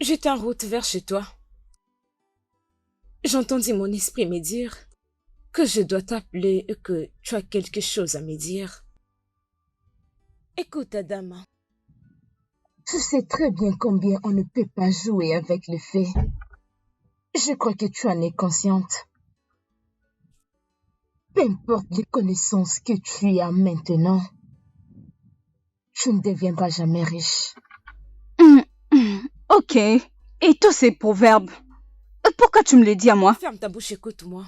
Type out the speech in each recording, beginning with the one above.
J'étais en route vers chez toi. J'entendis mon esprit me dire que je dois t'appeler et que tu as quelque chose à me dire. Écoute, Adama. Tu sais très bien combien on ne peut pas jouer avec le feu. Je crois que tu en es consciente. Peu importe les connaissances que tu as maintenant, tu ne deviendras jamais riche. Ok. Et tous ces proverbes, pourquoi tu me les dis à moi? Ferme ta bouche, écoute-moi.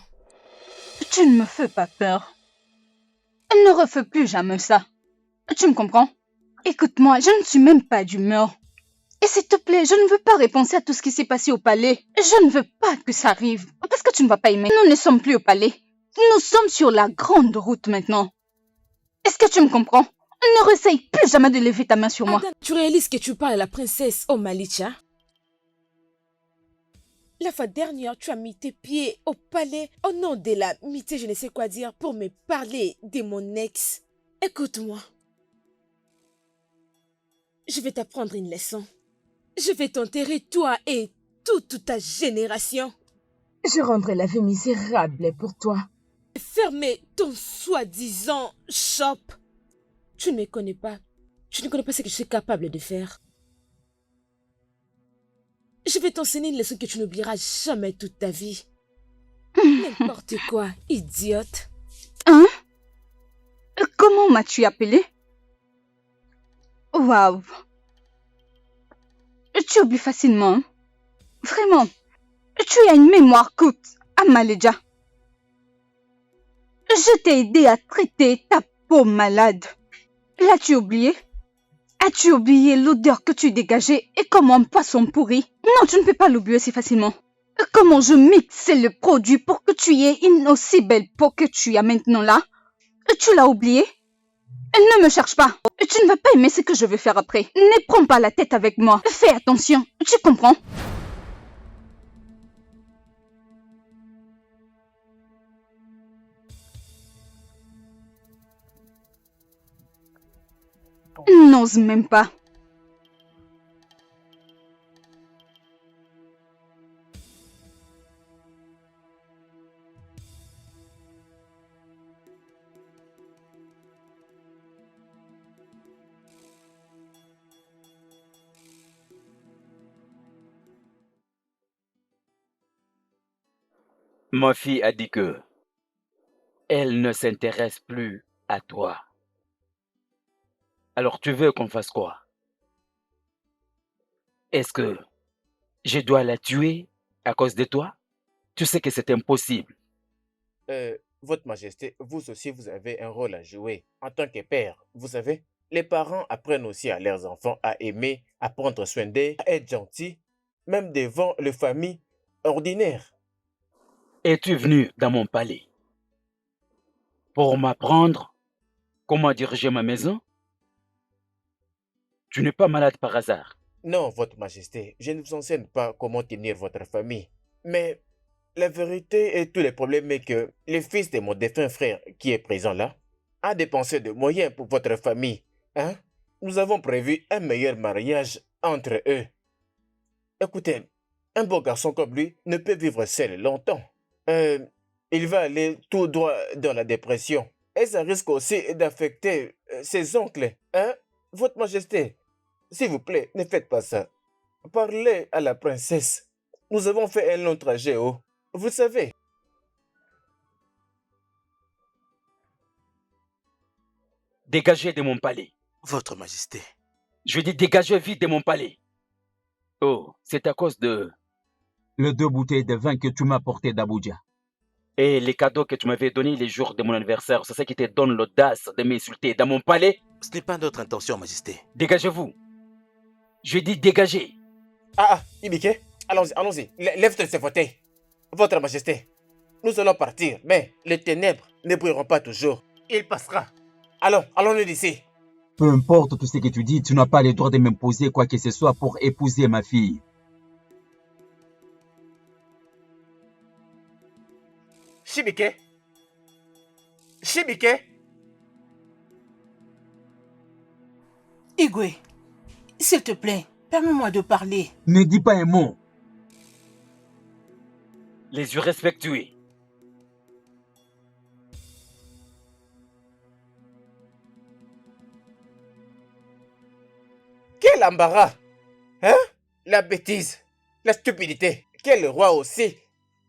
Tu ne me fais pas peur. Ne refais plus jamais ça. Tu me comprends? Écoute-moi, je ne suis même pas d'humeur. Et s'il te plaît, je ne veux pas repenser à tout ce qui s'est passé au palais. Je ne veux pas que ça arrive. Parce que tu ne vas pas aimer. Nous ne sommes plus au palais. Nous sommes sur la grande route maintenant. Est-ce que tu me comprends? Ne réessaye plus jamais de lever ta main sur moi. Adam, tu réalises que tu parles à la princesse Omalicha? La fois dernière, tu as mis tes pieds au palais au nom de l'amitié, je ne sais quoi dire, pour me parler de mon ex. Écoute-moi. Je vais t'apprendre une leçon. Je vais t'enterrer, toi et toute ta génération. Je rendrai la vie misérable pour toi. Fermez ton soi-disant shop. Tu ne me connais pas. Tu ne connais pas ce que je suis capable de faire. Je vais t'enseigner une leçon que tu n'oublieras jamais toute ta vie. N'importe quoi, idiote. Hein? Comment m'as-tu appelé? Waouh. Tu oublies facilement. Hein? Vraiment. Tu as une mémoire courte, Amaledja. Je t'ai aidé à traiter ta peau malade. L'as-tu oublié? As-tu oublié l'odeur que tu dégageais et comment un poisson pourri? Non, tu ne peux pas l'oublier si facilement. Comment je mixais le produit pour que tu aies une aussi belle peau que tu as maintenant là? Tu l'as oublié? Ne me cherche pas. Tu ne vas pas aimer ce que je vais faire après. Ne prends pas la tête avec moi. Fais attention. Tu comprends? N'ose même pas. Ma fille a dit que elle ne s'intéresse plus à toi. Alors tu veux qu'on fasse quoi? Est-ce que je dois la tuer à cause de toi? Tu sais que c'est impossible. Votre Majesté, vous aussi, vous avez un rôle à jouer en tant que père. Vous savez, les parents apprennent aussi à leurs enfants à aimer, à prendre soin d'eux, à être gentils, même devant les familles ordinaires. Es-tu venu dans mon palais pour m'apprendre comment diriger ma maison? Tu n'es pas malade par hasard. Non, Votre Majesté, je ne vous enseigne pas comment tenir votre famille. Mais la vérité et tous les problèmes est que le fils de mon défunt frère, qui est présent là, a dépensé de moyens pour votre famille. Hein? Nous avons prévu un meilleur mariage entre eux. Écoutez, un beau garçon comme lui ne peut vivre seul longtemps. Euh, il va aller tout droit dans la dépression. Et ça risque aussi d'affecter ses oncles. Hein? Votre Majesté, s'il vous plaît, ne faites pas ça. Parlez à la princesse. Nous avons fait un long trajet, oh. Vous savez. Dégagez de mon palais. Votre Majesté. Je dis dégagez vite de mon palais. Oh, c'est à cause de... Les 2 bouteilles de vin que tu m'as portées d'Abuja. Et les cadeaux que tu m'avais donnés les jours de mon anniversaire, c'est ça qui te donne l'audace de m'insulter dans mon palais? Ce n'est pas notre intention, Majesté. Dégagez-vous. Je dis dégagez. Ibike, allons-y, allons-y. Lève-toi de ce fauteuil. Votre Majesté, nous allons partir, mais les ténèbres ne brilleront pas toujours. Il passera. Allons, allons-nous d'ici. Peu importe tout ce que tu dis, tu n'as pas le droit de m'imposer quoi que ce soit pour épouser ma fille. Shibike. Shibike. Igwe, s'il te plaît, Permets-moi de parler. Ne dis pas un mot. Les yeux respectueux. Quel embarras! Hein? La bêtise, la stupidité. Quel roi aussi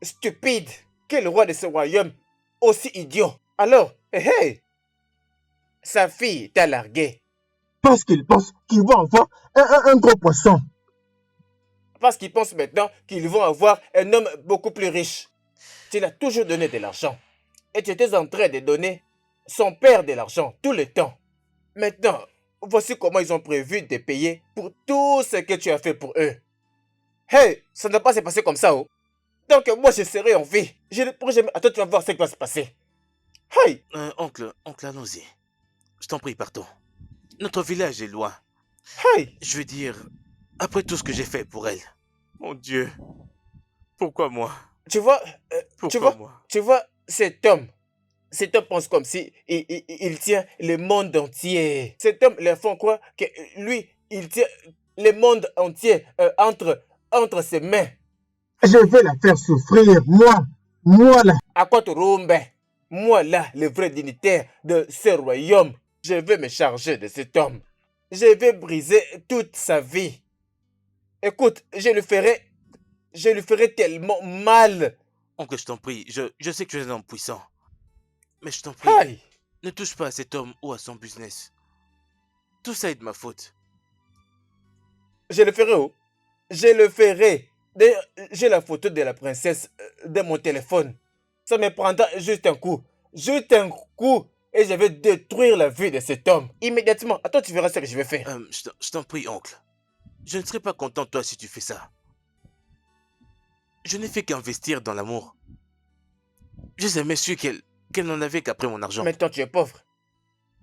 stupide. Quel roi de ce royaume aussi idiot. Alors, hey, sa fille t'a largué. Parce qu'il pense qu'ils vont avoir un gros poisson. Parce qu'il pense maintenant qu'ils vont avoir un homme beaucoup plus riche. Tu l'as toujours donné de l'argent. Et tu étais en train de donner son père de l'argent tout le temps. Maintenant, voici comment ils ont prévu de payer pour tout ce que tu as fait pour eux. Hey, ça ne va pas se passer comme ça, oh. Donc moi je serai en vie. Je ne pourrai jamais... Attends, tu vas voir ce qui va se passer. Hey! Oncle, allons-y. Je t'en prie, partons. Notre village est loin. Hey! Je veux dire, après tout ce que j'ai fait pour elle. Mon Dieu. Pourquoi moi? Tu vois, Pourquoi moi? tu vois, cet homme pense comme si il tient le monde entier. Cet homme leur font croire que lui, il tient le monde entier entre ses mains. Je vais la faire souffrir, moi là. À quoi te rumbe? Moi là, le vrai dignitaire de ce royaume, je vais me charger de cet homme. Je vais briser toute sa vie. Écoute, je lui ferai tellement mal. Oncle, je t'en prie, je sais que tu es un homme puissant. Mais je t'en prie, Hey! ne touche pas à cet homme ou à son business. Tout ça est de ma faute. Je le ferai, oh. Je le ferai. D'ailleurs, j'ai la photo de la princesse dans mon téléphone. Ça me prendra juste un coup. Juste un coup. Et je vais détruire la vie de cet homme. Immédiatement. Attends, tu verras ce que je vais faire. Je t'en prie, oncle. Je ne serai pas content de toi si tu fais ça. Je n'ai fait qu'investir dans l'amour. J'ai jamais su qu'elle n'en avait qu'après mon argent. Maintenant, tu es pauvre.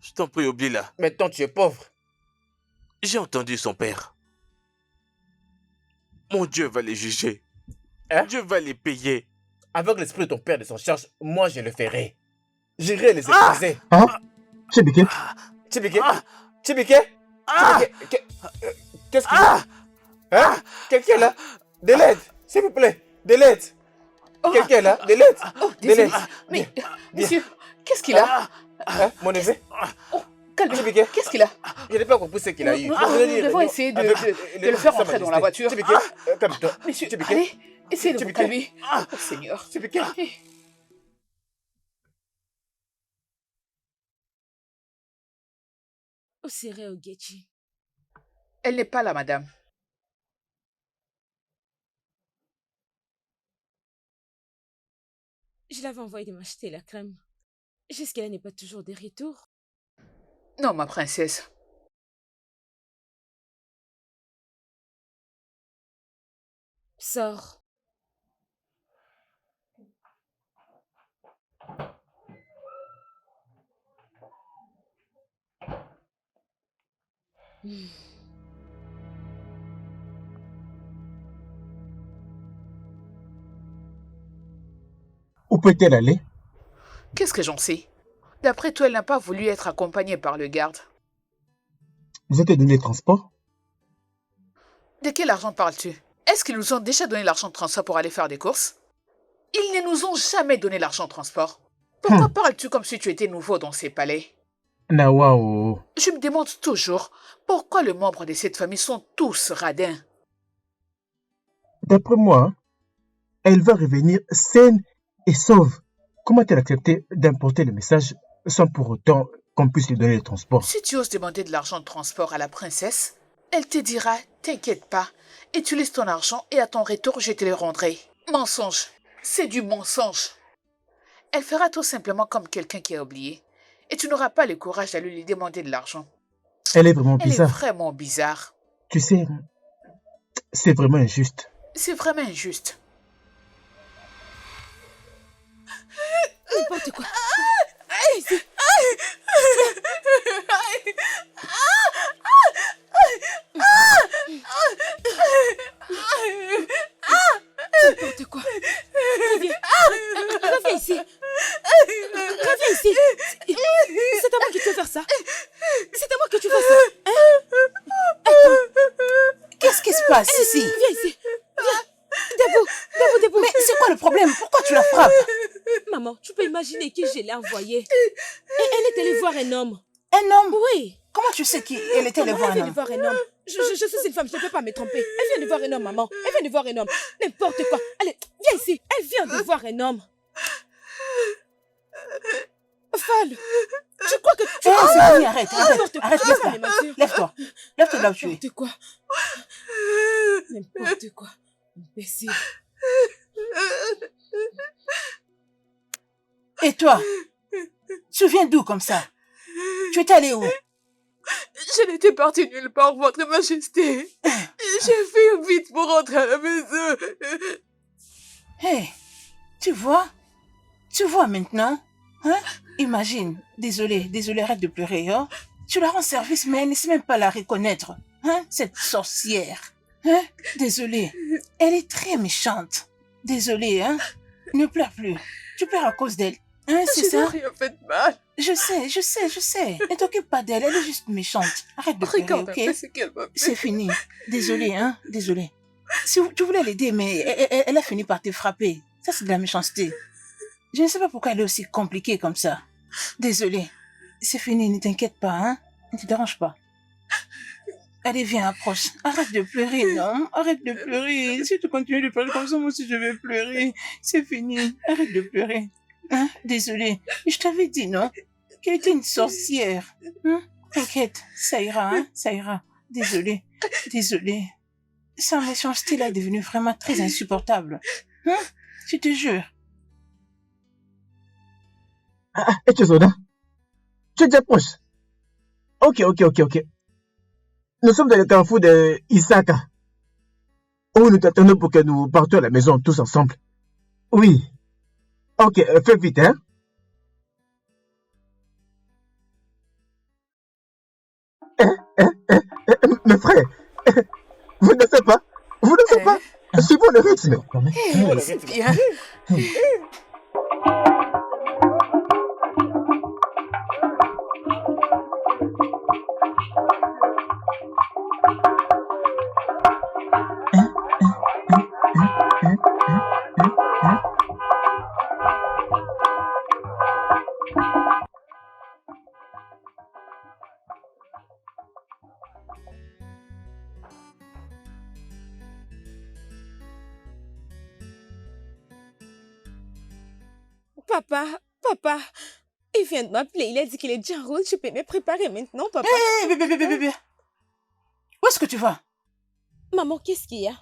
Je t'en prie, oublie-la. Maintenant, tu es pauvre. J'ai entendu son père. Mon Dieu va les juger. Hein? Dieu va les payer. Avec l'esprit de ton père de son charge, moi, je le ferai. J'irai les écraser. Hein? Chibike? Chibike? Chibike? Qu'est-ce qu'il y a? Hein? Quelqu'un là? De l'aide, s'il vous plaît. De l'aide. Quelqu'un là? De l'aide. Oh, De l'aide. désolé. Mais, monsieur, qu'est-ce qu'il a? Hein? Mon neveu? Oh, calme. Chibike? Qu'est-ce qu'il a? Je n'ai pas compris ce qu'il a eu. Nous devons essayer de le faire rentrer dans la voiture. Chibike, calme-toi. Monsieur, Chibike. allez, essayez de vous Chibike. calmer. Oh, Seigneur. Chibike. Osere Ogechi. Elle n'est pas là, madame. Je l'avais envoyé de m'acheter la crème. Jusqu'à là n'est pas toujours de retour. Non, ma princesse. Sors. Où peut-elle aller? Qu'est-ce que j'en sais? D'après toi, elle n'a pas voulu être accompagnée par le garde. Vous êtes donné le transport? De quel argent parles-tu? Est-ce qu'ils nous ont déjà donné l'argent de transport pour aller faire des courses? Ils ne nous ont jamais donné l'argent de transport. Pourquoi parles-tu comme si tu étais nouveau dans ces palais? Nawao. Je me demande toujours pourquoi les membres de cette famille sont tous radins. D'après moi, elle va revenir saine et sauve. Comment a-t-elle accepté d'importer le message sans pour autant qu'on puisse lui donner le transport? Si tu oses demander de l'argent de transport à la princesse, elle te dira « T'inquiète pas, utilise ton argent et à ton retour, je te le rendrai. » Mensonge. C'est du mensonge. Elle fera tout simplement comme quelqu'un qui a oublié. Et tu n'auras pas le courage d'aller lui demander de l'argent. Elle est vraiment Elle est bizarre. vraiment bizarre. Tu sais, c'est vraiment injuste. C'est vraiment injuste. N'importe quoi. N'importe quoi. Reviens ici. Reviens ici. C'est à moi que tu veux faire ça. C'est à moi que tu fais ça. Hein? Attends. Qu'est-ce ici. Viens ici. Viens. Debout. Mais c'est quoi le problème? Pourquoi tu la frappes? Maman, tu peux imaginer qui je l'ai envoyée. Et elle est allée voir un homme. Un homme? Oui. Comment tu sais qu'elle était allée voir Elle un vient de homme? voir un homme. Je suis une femme, je ne peux pas me tromper. Elle vient de voir un homme, maman. Elle vient de voir un homme. N'importe quoi. Allez, viens ici. Elle vient de voir un homme. Val, tu crois que tu... Arrête, N'importe quoi. lève-toi. Lève-toi de là où tu es. N'importe quoi. N'importe quoi. Imbécile. Et toi? Tu viens d'où comme ça? Tu es allé où? Je n'étais partie nulle part, Votre Majesté. J'ai fait vite pour rentrer à la maison. Hé, tu vois? Tu vois maintenant? Hein? Imagine. Désolé, arrête de pleurer, hein? Tu la rends service, mais elle ne sait même pas la reconnaître. Hein? Cette sorcière. Hein? Désolé. Elle est très méchante. Désolé, hein? Ne pleure plus. Tu pleures à cause d'elle. Hein, c'est ça? Je n'ai rien fait de mal. Je sais. Ne t'occupe pas d'elle, elle est juste méchante. Arrête de pleurer, Regarde un peu ok? ce qu'elle m'a fait. C'est fini. Désolé, hein? Désolé. Si tu voulais l'aider, mais elle a fini par te frapper. Ça, c'est de la méchanceté. Je ne sais pas pourquoi elle est aussi compliquée comme ça. Désolé. C'est fini, ne t'inquiète pas, hein? Ne te dérange pas. Allez, viens, approche. Arrête de pleurer, non? Arrête de pleurer. Si tu continues de pleurer comme ça, moi aussi je vais pleurer. C'est fini. Arrête de pleurer. Hein? Désolé. Je t'avais dit, non? Qu'elle était une sorcière. Hein? T'inquiète, ça ira, hein? Ça ira. Désolé. Sa méchanceté là est devenue vraiment très insupportable. Hein? Je te jure. Et tu es Soda? Tu es déjà proche. Ok. Nous sommes dans le carrefour de Isaka. Où nous t'attendons pour que nous partions à la maison tous ensemble. Oui. Ok, fais vite, hein. Mes frères, vous ne savez pas? Suivons le rythme. C'est bien. Papa, il vient de m'appeler, il a dit qu'il est déjà en route, je peux me préparer maintenant, papa. Hé, bébé. Où est-ce que tu vas? Maman, qu'est-ce qu'il y a?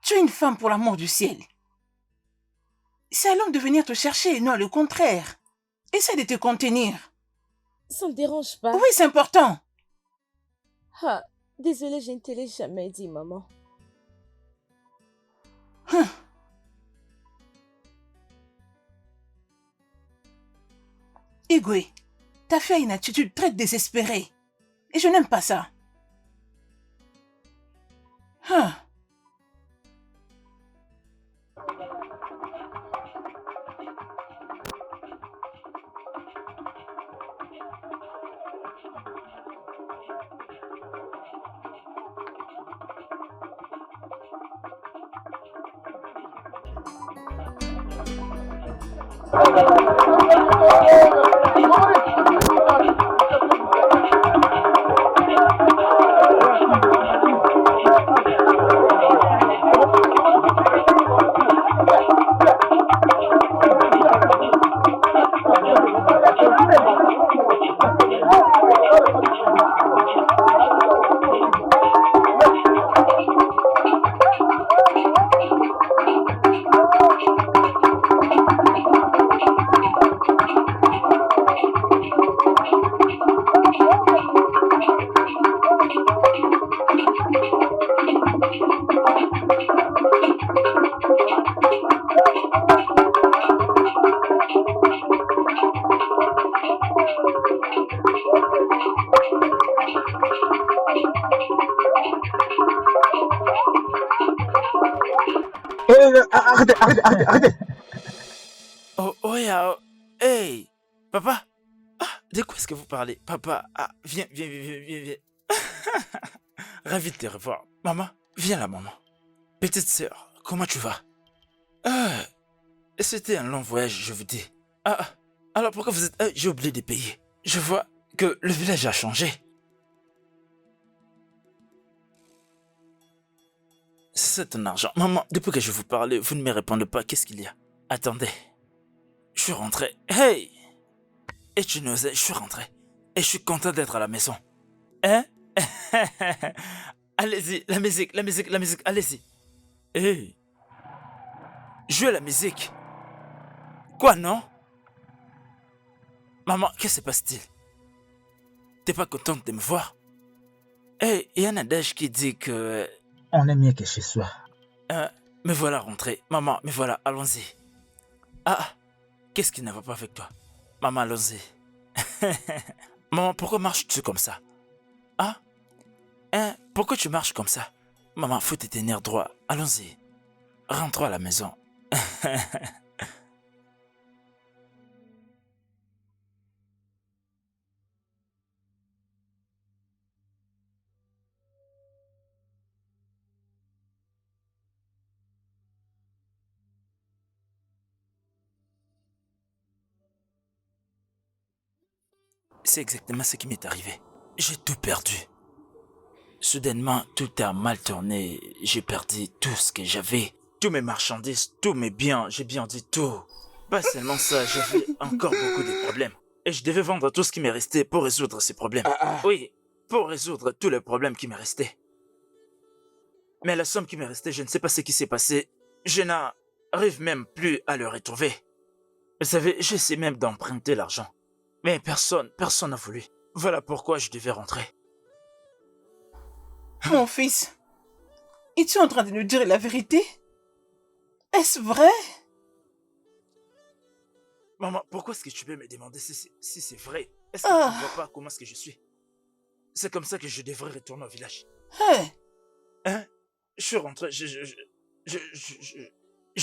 Tu es une femme pour l'amour du ciel. C'est à l'homme de venir te chercher, non le contraire. Essaie de te contenir. Ça ne dérange pas. Oui, c'est important. Ah, désolée, je ne te l'ai jamais dit, maman. Igwe, t'as fait une attitude très désespérée. Et je n'aime pas ça. Arrêtez. Oh, yeah. Hey, papa. Ah, de quoi est-ce que vous parlez? Papa, viens. Ravi de te revoir. Maman, viens là, maman. Petite sœur, comment tu vas? Ah, c'était un long voyage, je vous dis. Ah, alors pourquoi vous êtes... j'ai oublié de payer. Je vois que le village a changé. C'est ton argent. Maman, depuis que je vous parlais, vous ne me répondez pas. Qu'est-ce qu'il y a? Attendez. Je suis rentré. Hey! Et tu n'osais, je suis rentré. Et je suis content d'être à la maison. Hein? Allez-y, la musique, allez-y. Hey! Jouez la musique. Quoi, non? Maman, qu'est-ce qui se passe-t-il? T'es pas contente de me voir? Hey, il y a un adage qui dit que... On est mieux que chez soi. Me voilà rentré. Maman, me voilà, allons-y. Ah, qu'est-ce qui ne va pas avec toi? Maman, allons-y. Maman, pourquoi marches-tu comme ça? Ah? Hein? Pourquoi tu marches comme ça? Maman, faut te tenir droit. Allons-y. Rentre à la maison. C'est exactement ce qui m'est arrivé. J'ai tout perdu. Soudainement, tout a mal tourné. J'ai perdu tout ce que j'avais. Tous mes marchandises, tous mes biens, j'ai bien dit tout. Pas seulement ça, j'avais encore beaucoup de problèmes. Et je devais vendre tout ce qui m'est resté pour résoudre ces problèmes. Oui, pour résoudre tous les problèmes qui m'est resté. Mais la somme qui m'est restée, je ne sais pas ce qui s'est passé. Je n'arrive même plus à le retrouver. Vous savez, j'essaie même d'emprunter l'argent. Mais personne n'a voulu. Voilà pourquoi je devais rentrer. Mon fils, es-tu en train de nous dire la vérité? Est-ce vrai? Maman, pourquoi est-ce que tu peux me demander si c'est vrai? Est-ce que tu ne vois pas comment est-ce que je suis? C'est comme ça que je devrais retourner au village. Hein? Je suis rentré, je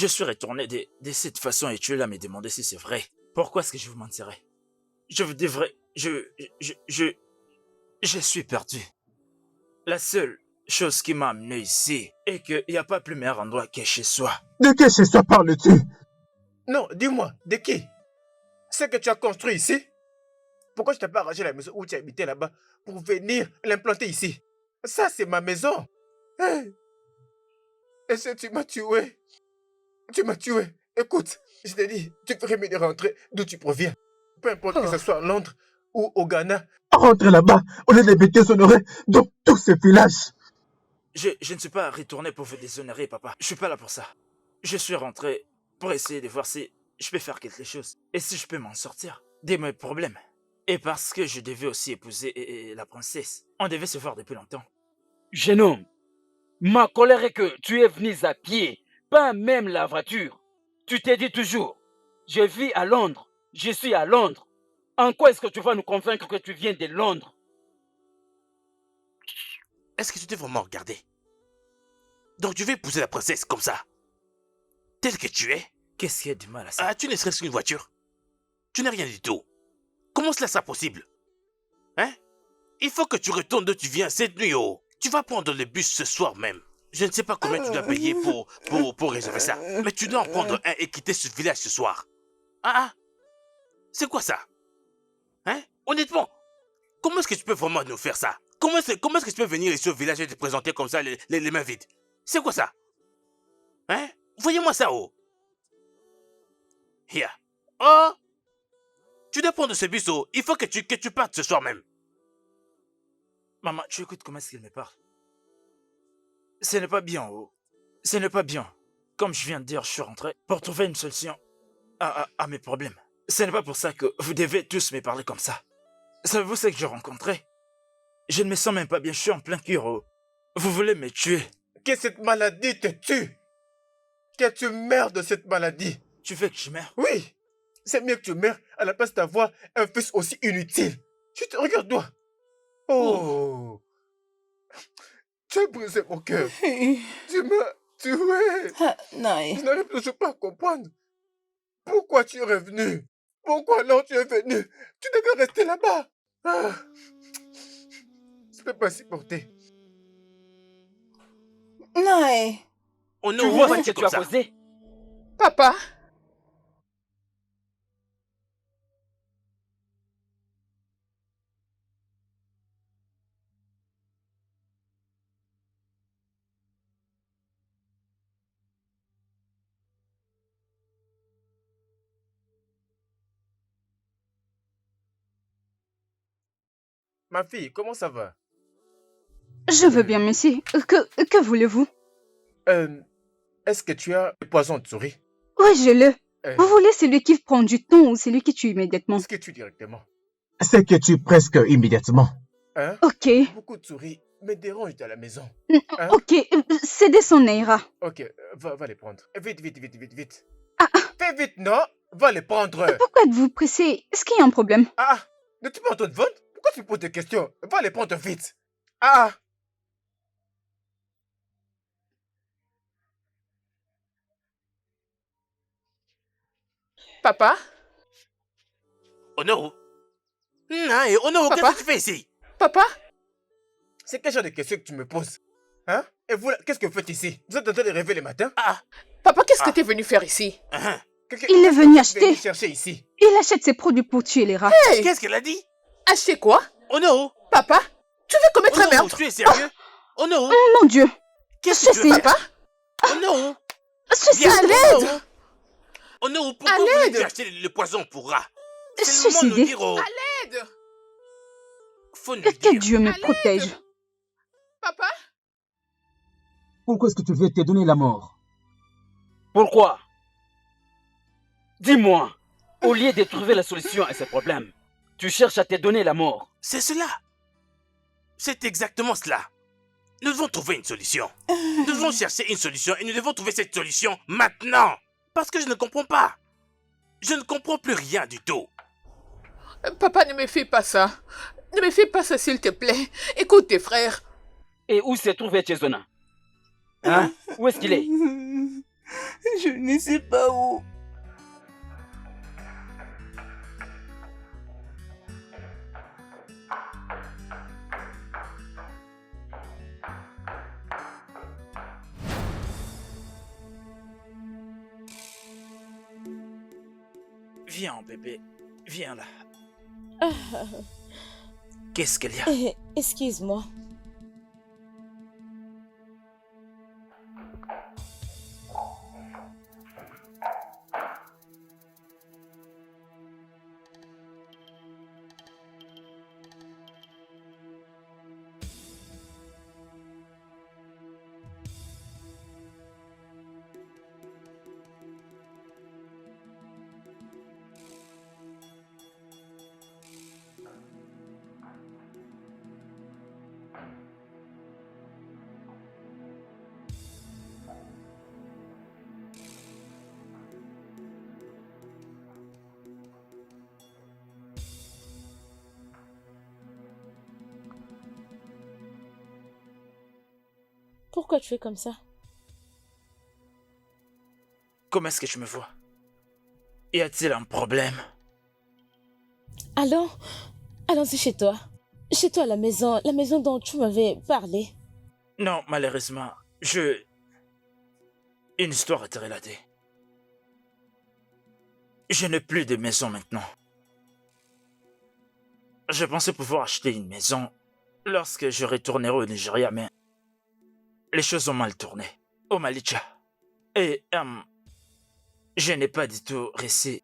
suis retourné de cette façon et tu es là à me demander si c'est vrai. Pourquoi est-ce que je vous mentirais? Je vous devrais... Je suis perdu. La seule chose qui m'a amené ici est qu'il n'y a pas plus meilleur endroit que chez soi. De quel chez soi parles-tu? Non, dis-moi, de qui? C'est que tu as construit ici? Pourquoi je t'ai pas arrangé la maison où tu habitais là-bas pour venir l'implanter ici? Ça, c'est ma maison. Hey. Et si tu m'as tué? Tu m'as tué. Écoute, je t'ai dit, tu ferais mieux de rentrer d'où tu proviens. Peu importe que ce soit à Londres ou au Ghana. Rentre là-bas, au lieu d'habiter son oreille dans tous ces villages. Je ne suis pas retourné pour vous déshonorer, papa. Je suis pas là pour ça. Je suis rentré pour essayer de voir si je peux faire quelque chose. Et si je peux m'en sortir de mes problèmes. Et parce que je devais aussi épouser la princesse. On devait se voir depuis longtemps. Jeune homme, ma colère est que tu es venu à pied, pas même la voiture. Tu t'es dit toujours, je vis à Londres, je suis à Londres. En quoi est-ce que tu vas nous convaincre que tu viens de Londres? Est-ce que tu t'es vraiment regardé? Donc tu veux épouser la princesse comme ça? Tel que tu es? Qu'est-ce qu'il y a du mal à ça? Ah, tu ne serais-ce qu'une voiture. Tu n'es rien du tout. Comment cela sera possible? Hein? Il faut que tu retournes d'où tu viens cette nuit, oh. Tu vas prendre le bus ce soir même. Je ne sais pas combien tu dois payer pour réserver ça. Mais tu dois en prendre un et quitter ce village ce soir. Ah, c'est quoi ça? Hein? Honnêtement, comment est-ce que tu peux vraiment nous faire ça? Comment est-ce que tu peux venir ici au village et te présenter comme ça, les mains vides? C'est quoi ça? Hein? Voyez-moi ça, oh. Here. Oh! Tu dois prendre ce bus, oh. Il faut que tu partes ce soir même. Maman, tu écoutes comment est-ce qu'il me parle? Ce n'est pas bien, oh. Ce n'est pas bien. Comme je viens de dire, je suis rentré pour trouver une solution à mes problèmes. Ce n'est pas pour ça que vous devez tous me parler comme ça. Savez-vous ce que j'ai rencontré? Je ne me sens même pas bien, je suis en plein cœur, oh. Vous voulez me tuer? Que cette maladie te tue. Que tu meurs de cette maladie. Tu veux que je meure? Oui. C'est mieux que tu meurs à la place d'avoir un fils aussi inutile. Regarde-toi. Oh. Tu as brisé mon cœur. Tu m'as tué. Non. Je n'arrive toujours pas à comprendre. Pourquoi tu es revenu? Pourquoi non tu es venu? Tu devais rester là-bas. Je ne peux pas supporter. Non, Oh Tu non, vois pourquoi ce tu que tu comme as ça? causé? Papa, Ma fille, comment ça va? Je veux bien, monsieur. Que voulez-vous? Est-ce que tu as le poison de souris? Oui, j'ai le. Euh, Vous voulez celui qui prend du temps ou celui qui tue immédiatement? ce que tu directement? C'est que tu presque immédiatement. Hein? Ok. Beaucoup de souris me dérangent à la maison. Hein? Ok, cédez son Neira. Ok, va les prendre. Vite, vite, vite, vite, vite. Ah, Fais vite, non? Va les prendre. pourquoi êtes-vous pressé? Est-ce qu'il y a un problème? Ah, n'es-tu pas en train de vendre? Pourquoi tu poses des questions? Va les prendre vite. Ah, papa, Honoro. Non, Honoro, Papa? qu'est-ce que tu fais ici? papa, c'est quel genre de questions que tu me poses? Hein? Et vous, là, qu'est-ce que vous faites ici? Vous êtes en train de rêver le matin? Ah, papa, qu'est-ce que Ah. t'es venu faire ici? hein. Il est venu acheter. chercher ici. Il achète ses produits pour tuer les rats. Hey, Qu'est-ce qu'elle a dit? acheter quoi? Honoro, Papa, tu veux commettre un Honoro, meurtre? tu es sérieux? Honoro, Mon Dieu. qu'est-ce que tu veux Ceci. faire? Papa, Honoro, Ceci. viens, à l'aide! Honoro. Honoro, pourquoi À voulez-tu l'aide! acheter le poison pour rat? C'est le moment de nous Suicidé. dire au... Aide! Faut nous Que dire. Dieu me À l'aide. protège. Papa, Pourquoi est-ce que tu veux te donner la mort? Pourquoi? Dis-moi, au lieu de trouver la solution à ce problème, tu cherches à te donner la mort. C'est cela. C'est exactement cela. Nous devons trouver une solution. Nous devons chercher une solution et nous devons trouver cette solution maintenant. Parce que je ne comprends pas. Je ne comprends plus rien du tout. papa, ne me fais pas ça. Ne me fais pas ça, s'il te plaît. Écoute tes frères. Et où se trouve Chezona? Hein? Où est-ce qu'il est? je ne sais pas où. Viens, bébé. Viens là. Ah, Qu'est-ce qu'il y a? excuse-moi. Pourquoi tu fais comme ça? Comment est-ce que tu me vois? Y a-t-il un problème? Allons-y chez toi. Chez toi, la maison dont tu m'avais parlé. Non, malheureusement, une histoire a été relatée. Je n'ai plus de maison maintenant. Je pensais pouvoir acheter une maison lorsque je retournerai au Nigeria, mais les choses ont mal tourné au Malicha. Et je n'ai pas du tout réussi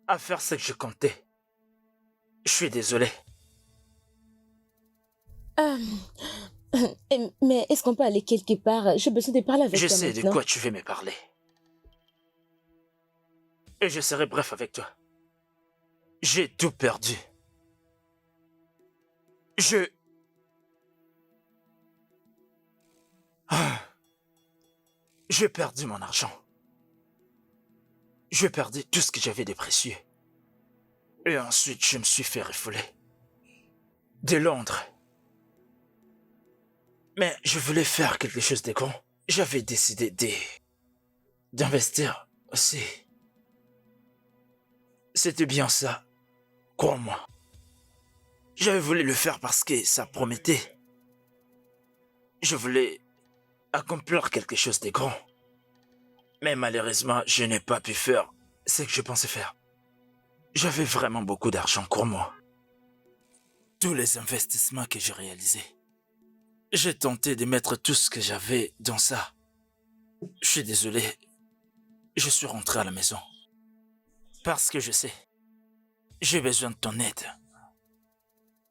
à faire ce que je comptais. Je suis désolé. Mais est-ce qu'on peut aller quelque part? J'ai besoin de parler avec Je toi sais de maintenant. quoi tu veux me parler. Et je serai bref avec toi. J'ai tout perdu. J'ai perdu mon argent. J'ai perdu tout ce que j'avais de précieux. Et ensuite, je me suis fait refouler. De Londres. Mais je voulais faire quelque chose de grand. J'avais décidé d'investir aussi. C'était bien ça. Crois-moi. J'avais voulu le faire parce que ça promettait. Je voulais accomplir quelque chose de grand. Mais malheureusement, je n'ai pas pu faire ce que je pensais faire. J'avais vraiment beaucoup d'argent pour moi. Tous les investissements que j'ai réalisés. J'ai tenté de mettre tout ce que j'avais dans ça. Je suis désolé. Je suis rentré à la maison. Parce que je sais, j'ai besoin de ton aide.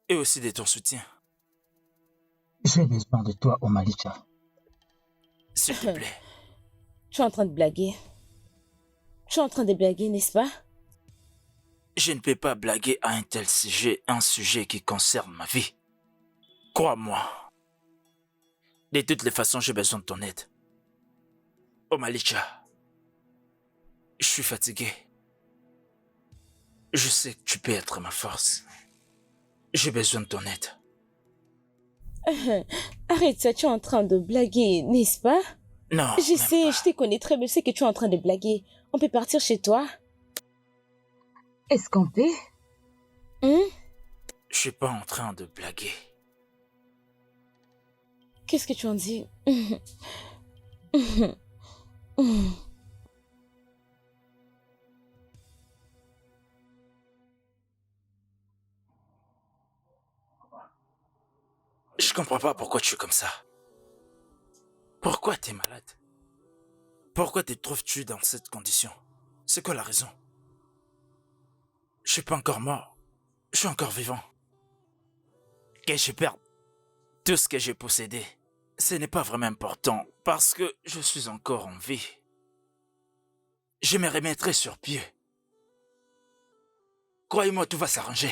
Et aussi de ton soutien. J'ai besoin de toi, Omalicha. S'il te plaît. Tu es en train de blaguer. Tu es en train de blaguer, n'est-ce pas? Je ne peux pas blaguer à un tel sujet, un sujet qui concerne ma vie. Crois-moi. De toutes les façons, j'ai besoin de ton aide. Omalicha, je suis fatigué. Je sais que tu peux être ma force. J'ai besoin de ton aide. Arrête ça, tu es en train de blaguer, n'est-ce pas? Non, Je même sais, pas. je te connais très bien, je sais que tu es en train de blaguer. On peut partir chez toi? Est-ce qu'on peut? Je suis pas en train de blaguer. Qu'est-ce que tu en dis? Je comprends pas pourquoi tu es comme ça. Pourquoi t'es malade? Pourquoi te trouves-tu dans cette condition? C'est quoi la raison? Je suis pas encore mort. Je suis encore vivant. Que je perde tout ce que j'ai possédé, ce n'est pas vraiment important parce que je suis encore en vie. Je me remettrai sur pied. Croyez-moi, tout va s'arranger.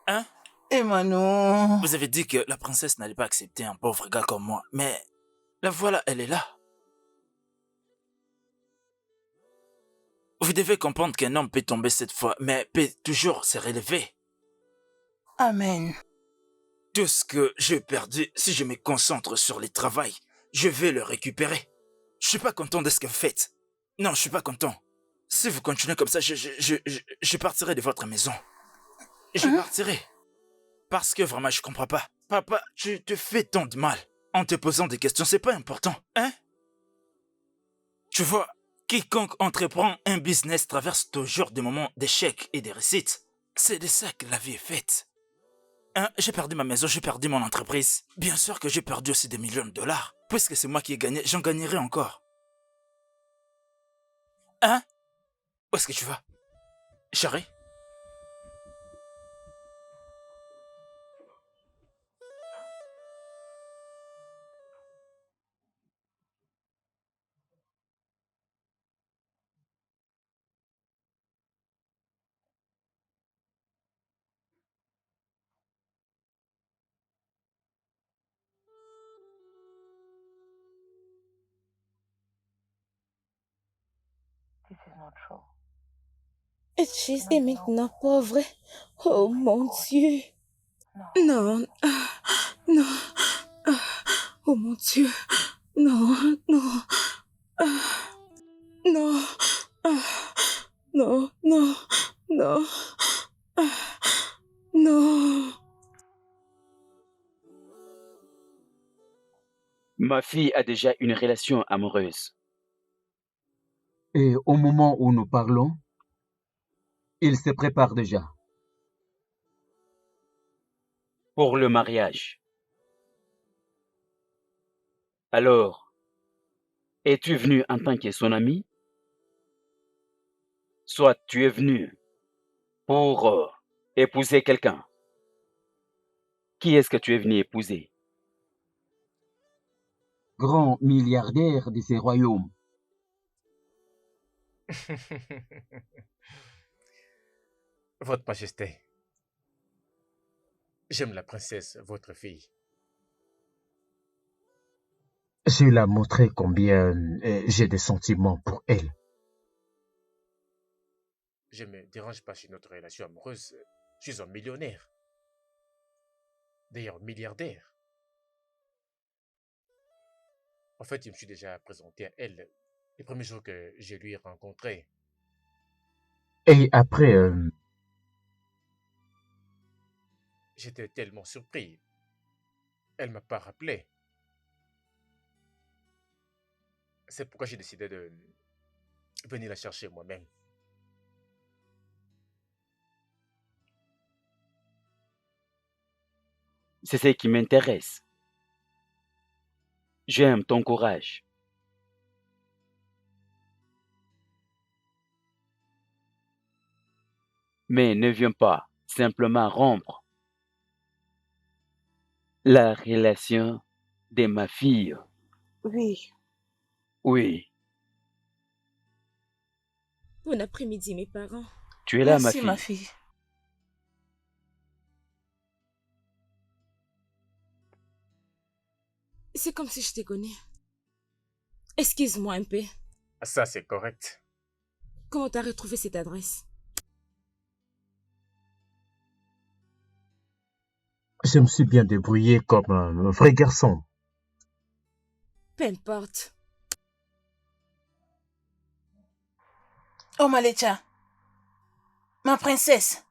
Hein? Emmanuel. Vous avez dit que la princesse n'allait pas accepter un pauvre gars comme moi, mais la voilà, elle est là. Vous devez comprendre qu'un homme peut tomber cette fois, mais peut toujours se relever. Amen. Tout ce que j'ai perdu, si je me concentre sur le travail, je vais le récupérer. Je suis pas content de ce que vous faites. Non, je suis pas content. Si vous continuez comme ça, je partirai de votre maison. Je partirai. Parce que vraiment, je comprends pas. Papa, tu te fais tant de mal en te posant des questions, c'est pas important, hein? Tu vois, quiconque entreprend un business traverse toujours des moments d'échec et de réussite. C'est de ça que la vie est faite. Hein, j'ai perdu ma maison, j'ai perdu mon entreprise. Bien sûr que j'ai perdu aussi des millions de dollars. Puisque c'est moi qui ai gagné, j'en gagnerai encore. Hein? Où est-ce que tu vas? Chérie? Chase est maintenant pauvre. Oh mon Dieu. Non. Non. Oh mon Dieu. Non. Non. Non. Non. Non. Non. Non. Ma fille a déjà une relation amoureuse. Et au moment où nous parlons, il se prépare déjà. Pour le mariage. Alors, es-tu venu en tant que son ami? Soit tu es venu pour épouser quelqu'un. Qui est-ce que tu es venu épouser? Grand milliardaire de ces royaumes. Votre Majesté, j'aime la princesse, votre fille. Je lui ai montré combien j'ai des sentiments pour elle. Je ne me dérange pas sur notre relation amoureuse. Je suis un millionnaire. D'ailleurs, milliardaire. En fait, je me suis déjà présenté à elle les premiers jours que je lui ai rencontré. Et après, J'étais tellement surpris. Elle m'a pas rappelé. C'est pourquoi j'ai décidé de venir la chercher moi-même. C'est ce qui m'intéresse. J'aime ton courage. Mais ne viens pas simplement rompre la relation de ma fille. Oui. Oui, Bon après-midi, mes parents. tu es là, ma Merci, ma fille. fille. C'est comme si je te connais. Excuse-moi un peu. Ça, c'est correct. Comment t'as retrouvé cette adresse? Je me suis bien débrouillé comme un vrai garçon. Peu importe. Oh, Malecha, ma princesse.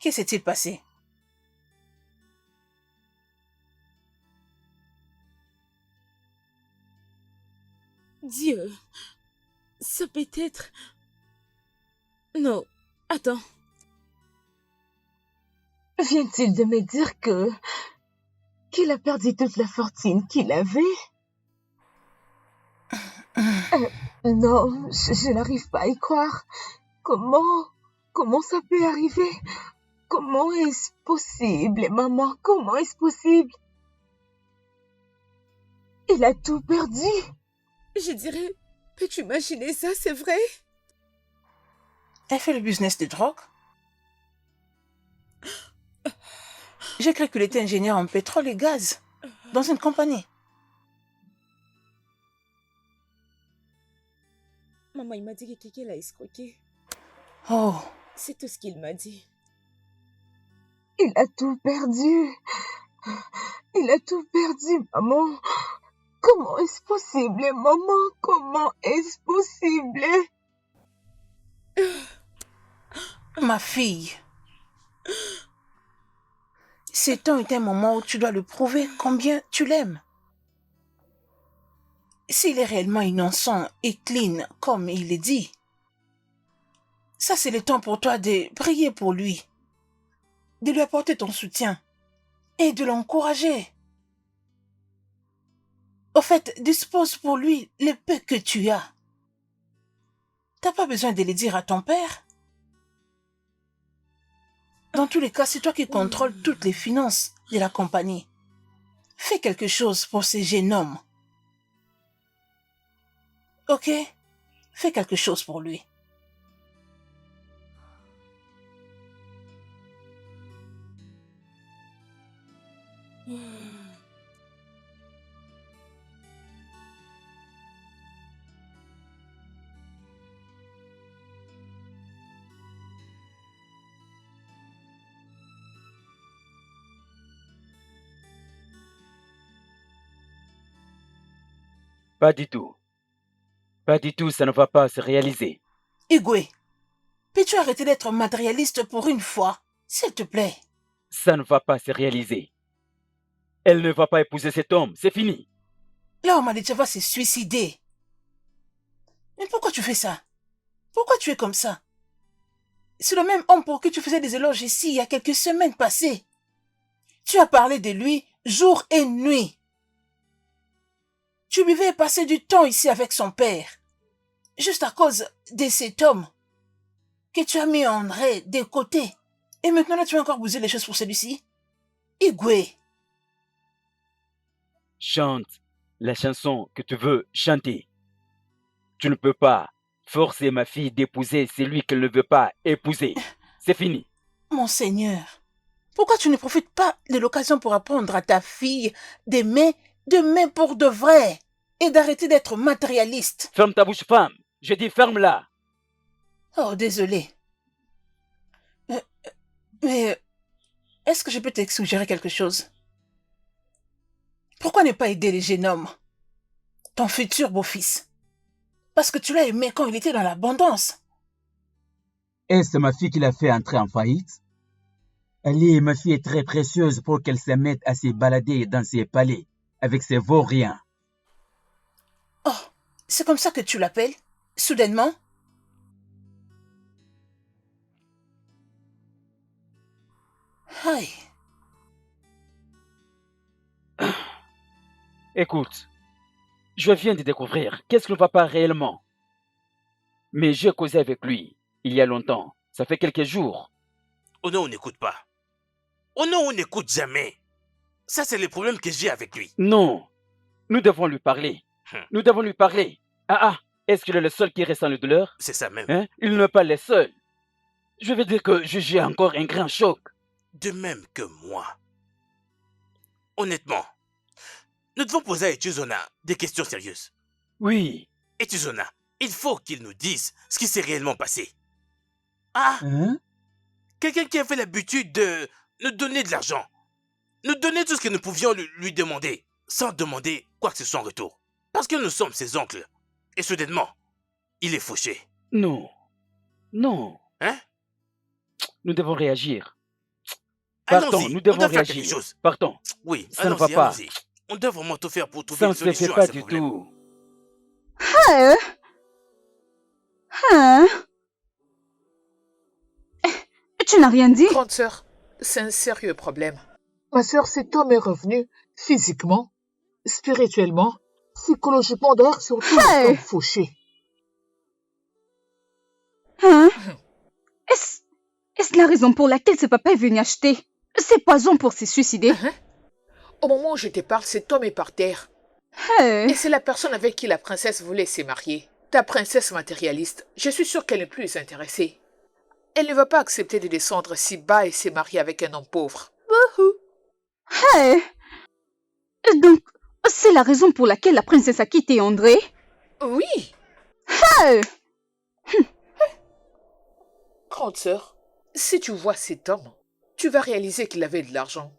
Que s'est-il passé? Dieu, ça peut être... Non, attends. Vient-il de me dire qu'il a perdu toute la fortune qu'il avait? Non, je n'arrive pas à y croire. Comment ça peut arriver? Comment est-ce possible, maman? Comment est-ce possible? Il a tout perdu. Je dirais, peux-tu imaginer ça, c'est vrai? Elle fait le business de drogue? J'ai cru qu'il était ingénieur en pétrole et gaz dans une compagnie. Maman, il m'a dit que quelqu'un l'a escroqué. Oh, C'est tout ce qu'il m'a dit. Il a tout perdu. Il a tout perdu, maman. Comment est-ce possible, maman? Comment est-ce possible? ma fille. C'est un moment où tu dois lui prouver combien tu l'aimes. S'il est réellement innocent et clean, comme il le dit, ça c'est le temps pour toi de prier pour lui, de lui apporter ton soutien et de l'encourager. Au fait, dispose pour lui le peu que tu as. T'as pas besoin de le dire à ton père. Dans tous les cas, c'est toi qui contrôles toutes les finances de la compagnie. Fais quelque chose pour ce jeune homme. Ok? Fais quelque chose pour lui. Pas du tout. Pas du tout, ça ne va pas se réaliser. Igwe, peux-tu arrêter d'être matérialiste pour une fois, s'il te plaît? Ça ne va pas se réaliser. Elle ne va pas épouser cet homme, c'est fini. Là, Malicha va se suicider. Mais pourquoi tu fais ça? Pourquoi tu es comme ça? C'est le même homme pour qui tu faisais des éloges ici il y a quelques semaines passées. Tu as parlé de lui jour et nuit. Tu buvais et passais du temps ici avec son père. Juste à cause de cet homme que tu as mis en vrai de côté. Et maintenant là, tu vas encore bouger les choses pour celui-ci? Igwe. Chante la chanson que tu veux chanter. Tu ne peux pas Forcer ma fille d'épouser celui qu'elle ne veut pas épouser. C'est fini. Mon Seigneur, pourquoi tu ne profites pas de l'occasion pour apprendre à ta fille d'aimer pour de vrai et d'arrêter d'être matérialiste? Ferme ta bouche, femme. Je dis ferme-la. Oh, désolé. Mais est-ce que je peux te suggérer quelque chose? Pourquoi ne pas aider les jeunes hommes, ton futur beau-fils? Parce que tu l'as aimé quand il était dans l'abondance. Est-ce ma fille qui l'a fait entrer en faillite? Ma fille est très précieuse pour qu'elle se mette à se balader dans ses palais avec ses vauriens. Oh, c'est comme ça que tu l'appelles? Soudainement? Aïe. Écoute, je viens de découvrir qu'est-ce que le papa réellement. Mais j'ai causé avec lui il y a longtemps. Ça fait quelques jours. Oh non, on n'écoute pas. Oh non, on n'écoute jamais. Ça, c'est le problème que j'ai avec lui. Non, nous devons lui parler. Nous devons lui parler. Est-ce qu'il est le seul qui reste en douleur? C'est ça même. Hein? Il n'est pas le seul. Je veux dire que j'ai encore un grand choc. De même que moi. Honnêtement, nous devons poser à Etuzona des questions sérieuses. Oui. Etuzona, il faut qu'il nous dise ce qui s'est réellement passé. Quelqu'un qui avait l'habitude de nous donner de l'argent. Nous donner tout ce que nous pouvions lui demander, sans demander quoi que ce soit en retour. Parce que nous sommes ses oncles. Et soudainement, il est fauché. Non. Non. Hein? Nous devons réagir. Allons-y, Partons, nous devons on doit faire réagir. quelque chose. Partons. Oui, ça ne va pas. Allons-y. On doit vraiment tout faire pour trouver Ça une ne se fait solution pas à ce du problème. tout. Tu n'as rien dit? Grande sœur, c'est un sérieux problème. Ma sœur, cet homme est revenu physiquement, spirituellement, psychologiquement, d'ailleurs, surtout, comme fauché. Est-ce la raison pour laquelle ce papa est venu acheter ces poisons pour se suicider? Au moment où je te parle, cet homme est par terre. Et c'est la personne avec qui la princesse voulait se marier. Ta princesse matérialiste, je suis sûre qu'elle n'est plus intéressée. Elle ne va pas accepter de descendre si bas et se marier avec un homme pauvre. Donc, c'est la raison pour laquelle la princesse a quitté André? Oui. Grande sœur, si tu vois cet homme, tu vas réaliser qu'il avait de l'argent.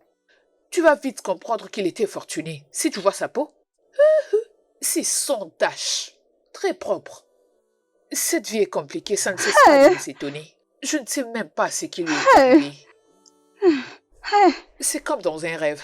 Tu vas vite comprendre qu'il était fortuné. Si tu vois sa peau, c'est sans tache, très propre. Cette vie est compliquée, ça ne cesse pas de nous étonner. Je ne sais même pas ce qui lui est arrivé. C'est comme dans un rêve.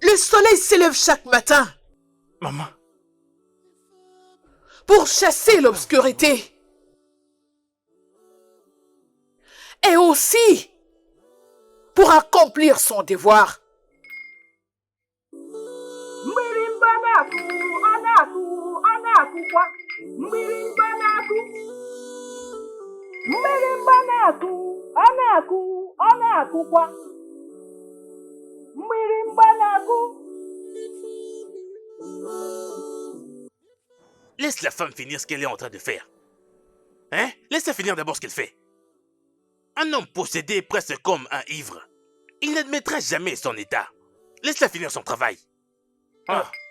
Le soleil s'élève chaque matin. Maman. Pour chasser l'obscurité. Et aussi pour accomplir son devoir. Laisse la femme finir ce qu'elle est en train de faire. Hein? Laisse-la finir d'abord ce qu'elle fait. Un homme possédé est presque comme un ivre. Il n'admettra jamais son état. Laisse-la finir son travail.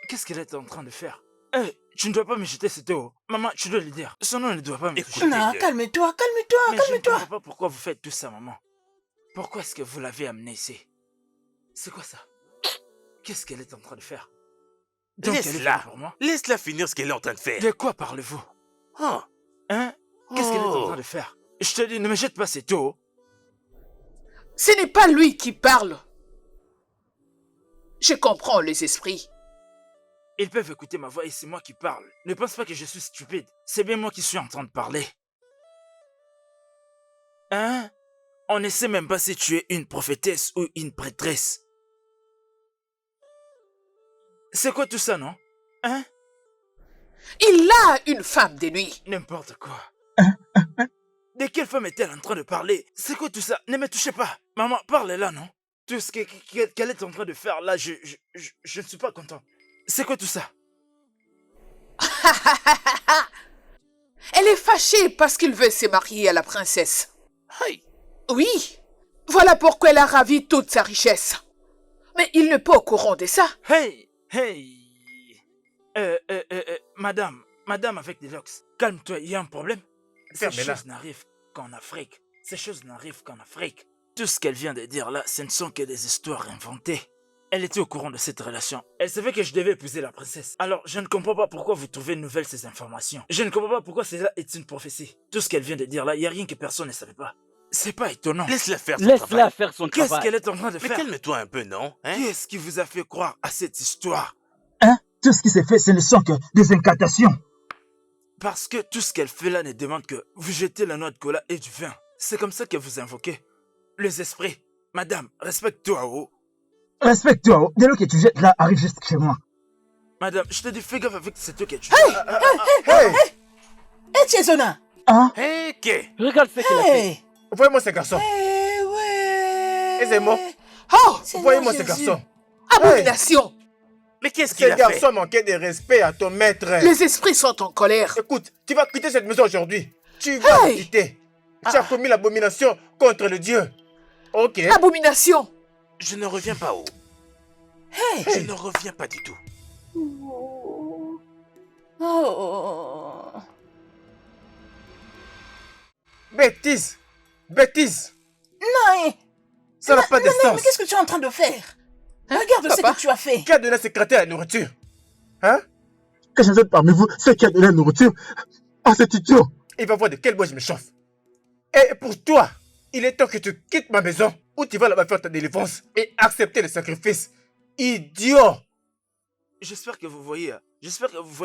Qu'est-ce qu'elle est en train de faire? Tu ne dois pas me jeter cette eau. Maman, tu dois le dire. Son nom ne doit pas me toucher. Non, calme-toi, Mais je ne comprends pas pourquoi vous faites tout ça, maman. Pourquoi est-ce que vous l'avez amenée ici? C'est quoi ça? Qu'est-ce qu'elle est en train de faire? Donc elle est venue Laisse-la. pour moi? Laisse-la finir ce qu'elle est en train de faire. De quoi parlez-vous? Hein? Qu'est-ce qu'elle est en train de faire? Je te dis, ne me jette pas cette eau. Ce n'est pas lui qui parle. Je comprends les esprits. Ils peuvent écouter ma voix et c'est moi qui parle. Ne pense pas que je suis stupide. C'est bien moi qui suis en train de parler. Hein? On ne sait même pas si tu es une prophétesse ou une prêtresse. C'est quoi tout ça, non? Hein? Il a une femme de nuit. N'importe quoi. De quelle femme est-elle en train de parler? C'est quoi tout ça? Ne me touchez pas. Maman, parle là, non? Tout ce qu'elle est en train de faire là, je ne suis pas content. C'est quoi tout ça? Elle est fâchée parce qu'il veut se marier à la princesse. Oui, voilà pourquoi elle a ravi toute sa richesse. Mais il n'est pas au courant de ça. Hey! Madame avec des locks, calme-toi, il y a un problème. Ces choses n'arrivent qu'en Afrique. Ces choses n'arrivent qu'en Afrique. Tout ce qu'elle vient de dire là, ce ne sont que des histoires inventées. Elle était au courant de cette relation. Elle savait que je devais épouser la princesse. Alors, je ne comprends pas pourquoi vous trouvez nouvelles ces informations. Je ne comprends pas pourquoi cela est une prophétie. Tout ce qu'elle vient de dire là, il n'y a rien que personne ne savait pas. C'est pas étonnant. Laisse-la faire son Laisse-la faire son travail. Qu'est-ce qu'elle est en train de faire? Mais calme-toi un peu, non? Hein? Qu'est-ce qui vous a fait croire à cette histoire? Hein? Tout ce qui s'est fait, ce ne sont que des incantations. Parce que tout ce qu'elle fait là ne demande que vous jetez la noix de cola et du vin. C'est comme ça que vous invoquez les esprits. Madame, respecte-toi, oh. Respecte-toi, oh. Dès lors que tu jettes là, arrive juste chez moi. Madame, je te dis, fais gaffe avec cette que tu... Hé, Chesona! Hein? Hé, qu'est? Regarde ce qu'il a fait. Hé! Voyez-moi ce garçon. Ouais! Aisez-moi. Oh, Voyez-moi ce Jésus. garçon. abomination. Mais qu'est-ce Ce qu'il a fait? garçon manquait de respect à ton maître. Les esprits sont en colère. Écoute, tu vas quitter cette maison aujourd'hui. Tu vas Hey! quitter. Tu as commis l'abomination contre le Dieu. Ok. Abomination. Je ne reviens pas, oh. Hey! Je ne reviens pas du tout. Oh! Bêtise. Bêtise. Non, Ça n'a pas de mais sens. qu'est-ce que tu es en train de faire? Regarde ce Papa? que tu as fait. Qui a donné ce secrétaire à la nourriture? Hein? Que je jette parmi vous ceux qui a donné la nourriture à cet idiot. Il va voir de quel bois je me chauffe. Et pour toi, il est temps que tu quittes ma maison ou tu vas là-bas faire ta délivrance et accepter le sacrifice. Idiot! J'espère que vous voyez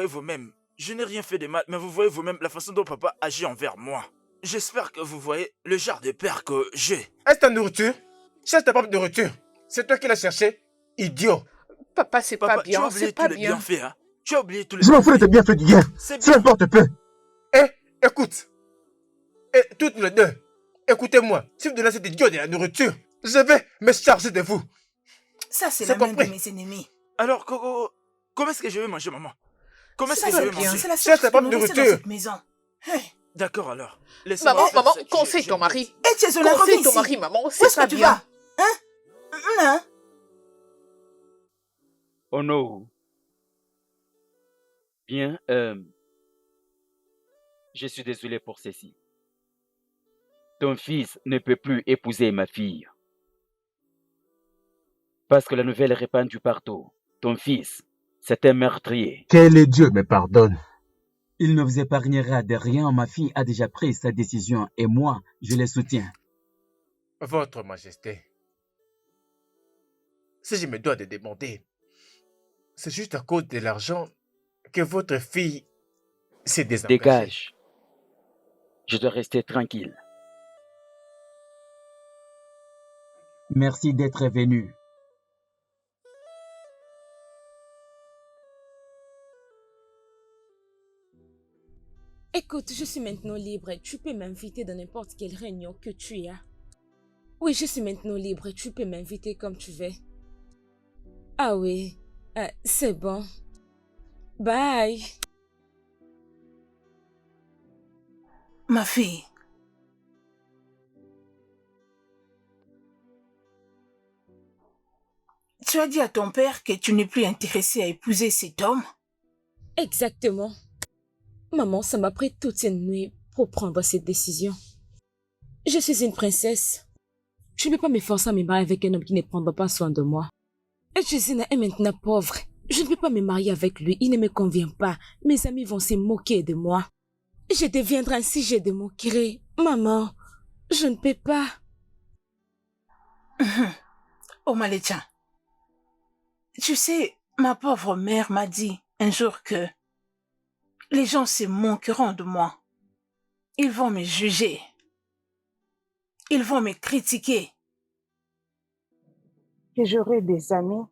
vous-même. Je n'ai rien fait de mal, mais vous voyez vous-même la façon dont papa agit envers moi. J'espère que vous voyez le genre de père que j'ai. Est-ce ta nourriture? Cherche ta propre nourriture. C'est toi qui l'as cherché? Idiot! Papa, c'est Papa, pas tu as bien, oublié c'est tous pas les bien. bienfaits, hein? Tu as oublié tous les Je m'en fous de tes bienfaits d'hier. C'est Ça bien. importe peu. Écoute. Et toutes les deux, écoutez-moi. Si vous donnez à cet idiot de la nourriture, je vais me charger de vous. Ça, c'est C'est la même de compris. mes ennemis. Alors, comment est-ce que je vais manger, maman? Comment est-ce Ça que je va vais bien, manger? c'est la Cherche seule ta chose propre qui nous reste dans nourriture. cette maison. Hey! D'accord, alors. Laissez-moi Maman, faire maman, ce que conseille j'ai ton envie. mari. Hé, Chesona, reviens Conseille ton ici. mari, maman, Où c'est est-ce pas que tu bien. vas? Hein? Oh non. Bien, je suis désolé pour ceci. Ton fils ne peut plus épouser ma fille. Parce que la nouvelle est répandue partout. Ton fils, c'est un meurtrier. Que le Dieu me pardonne. Il ne vous épargnera de rien. Ma fille a déjà pris sa décision et moi, je le soutiens. Votre Majesté, si je me dois de demander, c'est juste à cause de l'argent que votre fille s'est désengagée. Dégage. Je dois rester tranquille. Merci d'être venu. Écoute, je suis maintenant libre. Tu peux m'inviter dans n'importe quelle réunion que tu as. Oui, je suis maintenant libre. Tu peux m'inviter comme tu veux. Ah oui, c'est bon. Bye. Ma fille. Tu as dit à ton père que tu n'es plus intéressée à épouser cet homme? Exactement. Maman, ça m'a pris toute une nuit pour prendre cette décision. Je suis une princesse. Je ne peux pas me forcer à me marier avec un homme qui ne prendra pas soin de moi. Et Jésina est maintenant pauvre. Je ne peux pas me marier avec lui, il ne me convient pas. Mes amis vont se moquer de moi. Je deviendrai un sujet de moquerie. Maman, je ne peux pas. Oh Malétia, tu sais, ma pauvre mère m'a dit un jour que les gens se moqueront de moi. Ils vont me juger. Ils vont me critiquer. Que j'aurai des amis.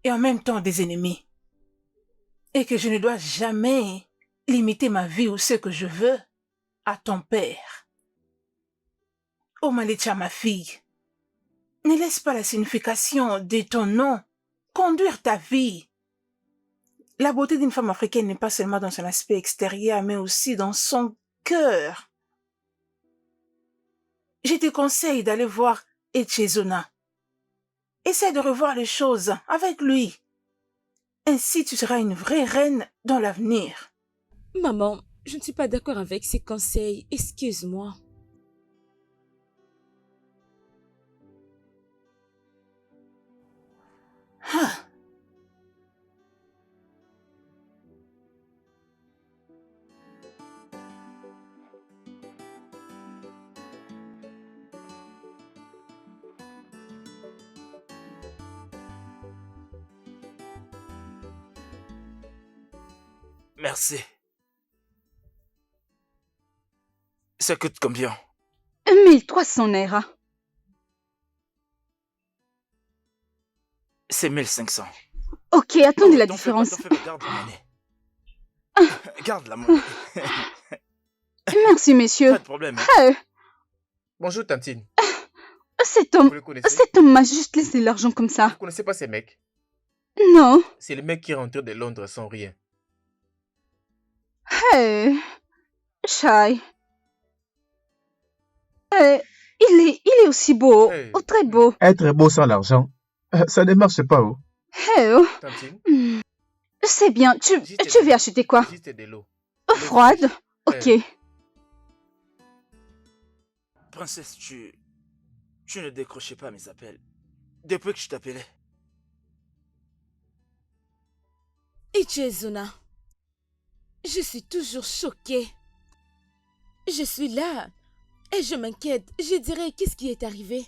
Et en même temps des ennemis. Et que je ne dois jamais limiter ma vie ou ce que je veux à ton père. Oh Malétia, ma fille, ne laisse pas la signification de ton nom conduire ta vie. La beauté d'une femme africaine n'est pas seulement dans son aspect extérieur, mais aussi dans son cœur. Je te conseille d'aller voir Echezona. Essaie de revoir les choses avec lui. Ainsi, tu seras une vraie reine dans l'avenir. Maman, je ne suis pas d'accord avec ces conseils. Excuse-moi. Ah. Merci. Ça coûte combien? 1300 naira. C'est 1500. Ok, attendez la T'en fais pas, différence. t'en fais pas, garde la monnaie. Garde la monnaie. Merci, messieurs. Pas de problème. Hein. Bonjour, Tantine. Cet Vous homme, le connaissez? cet homme m'a juste laissé l'argent comme ça. Vous connaissez pas ces mecs? Non. C'est le mec qui est rentré de Londres sans rien. Hey, Shai. Hey, il est aussi beau. Hey. Oh, très beau. Être beau sans l'argent, ça ne marche pas, oh. Hey, oh. Tantine, C'est bien. Tu veux acheter quoi? juste de l'eau. Froide? Ok. Hey. Princesse, tu ne décrochais pas mes appels. Depuis que je t'appelais. Echezona, je suis toujours choquée. Je suis là et je m'inquiète. Je dirais, qu'est-ce qui est arrivé?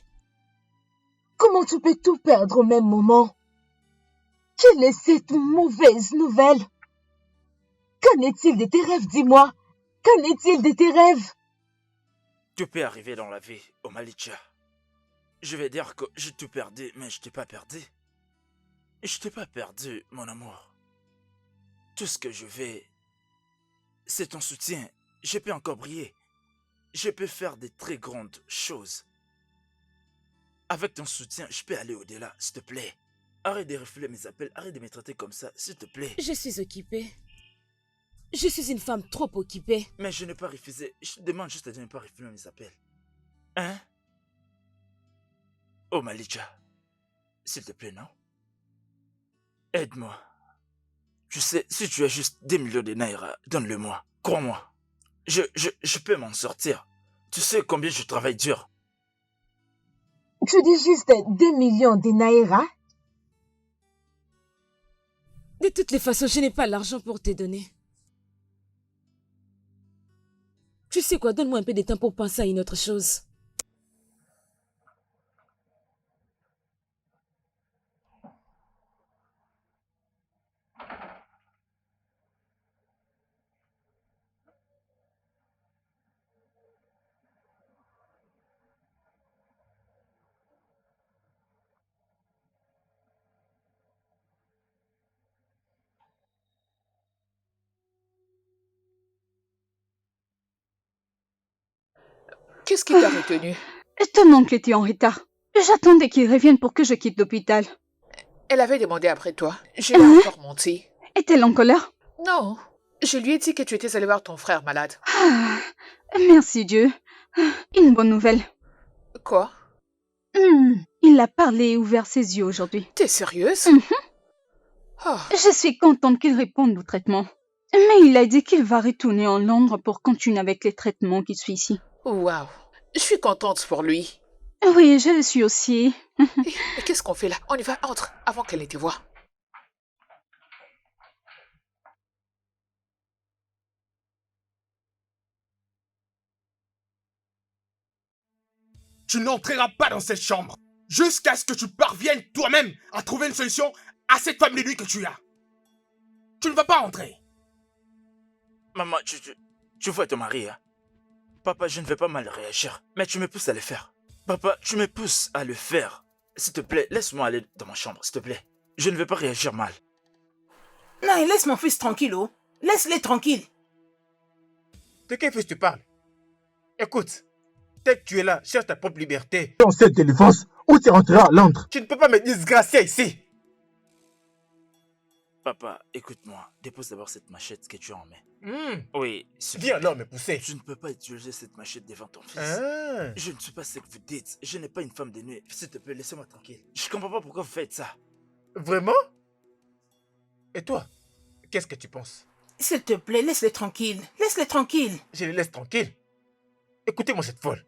Comment tu peux tout perdre au même moment? Quelle est cette mauvaise nouvelle? Qu'en est-il de tes rêves, dis-moi? Qu'en est-il de tes rêves? Tout peut arriver dans la vie, Omalicha. Je vais dire que je t'ai perdu, mais je t'ai pas perdu. Je t'ai pas perdu, mon amour. Tout ce que je veux, c'est ton soutien. Je peux encore briller. Je peux faire des très grandes choses. Avec ton soutien, je peux aller au-delà, s'il te plaît. Arrête de refouler mes appels, arrête de me traiter comme ça, s'il te plaît. Je suis occupée. Je suis une femme trop occupée. Mais je n'ai pas refusé. Je te demande juste de ne pas refouler mes appels. Hein? Oh, Malija. S'il te plaît, non? Aide-moi. Tu sais, si tu as juste 2 millions de naira, donne-le-moi. Crois-moi. Je peux m'en sortir. Tu sais combien je travaille dur. Tu dis juste 2 millions de naira? De toutes les façons, je n'ai pas l'argent pour te donner. Tu sais quoi, donne-moi un peu de temps pour penser à une autre chose. Qu'est-ce qui t'a retenu? Ton oncle était en retard. J'attendais qu'il revienne pour que je quitte l'hôpital. Elle avait demandé après toi. Je l'ai encore menti. Est-elle en colère? Non. Je lui ai dit que tu étais allé voir ton frère malade. Ah, merci Dieu. Une bonne nouvelle. Quoi? Il a parlé et ouvert ses yeux aujourd'hui. T'es sérieuse? Oh. Je suis contente qu'il réponde au traitement. Mais il a dit qu'il va retourner en Londres pour continuer avec les traitements qui suivent ici. Waouh. Je suis contente pour lui. Oui, je le suis aussi. Et qu'est-ce qu'on fait là? On y va, entre, avant qu'elle ne te voie. tu n'entreras pas dans cette chambre jusqu'à ce que tu parviennes toi-même à trouver une solution à cette femme de nuit que tu as. Tu ne vas pas entrer. Maman, tu vois ton mari, hein? Papa, je ne vais pas mal réagir, mais tu me pousses à le faire. Papa, tu me pousses à le faire. S'il te plaît, laisse-moi aller dans ma chambre, s'il te plaît. Je ne vais pas réagir mal. Non, laisse mon fils tranquille, oh. Laisse-les tranquille. De quel fils tu parles? Écoute, dès que tu es là, cherche ta propre liberté. Dans cette délivrance, où tu rentreras à Londres? Tu ne peux pas me disgracier ici. Papa, écoute-moi. Dépose d'abord cette machette que tu as en main. Oui, viens alors me pousser. Tu ne peux pas utiliser cette machette devant ton fils. Ah. Je ne suis pas ce que vous dites. Je n'ai pas une femme de nuit. S'il te plaît, laissez-moi tranquille. Je comprends pas pourquoi vous faites ça. Vraiment? Et toi, qu'est-ce que tu penses? S'il te plaît, laisse-les tranquilles. Laisse-les tranquilles. Je les laisse tranquilles. Écoutez-moi cette folle.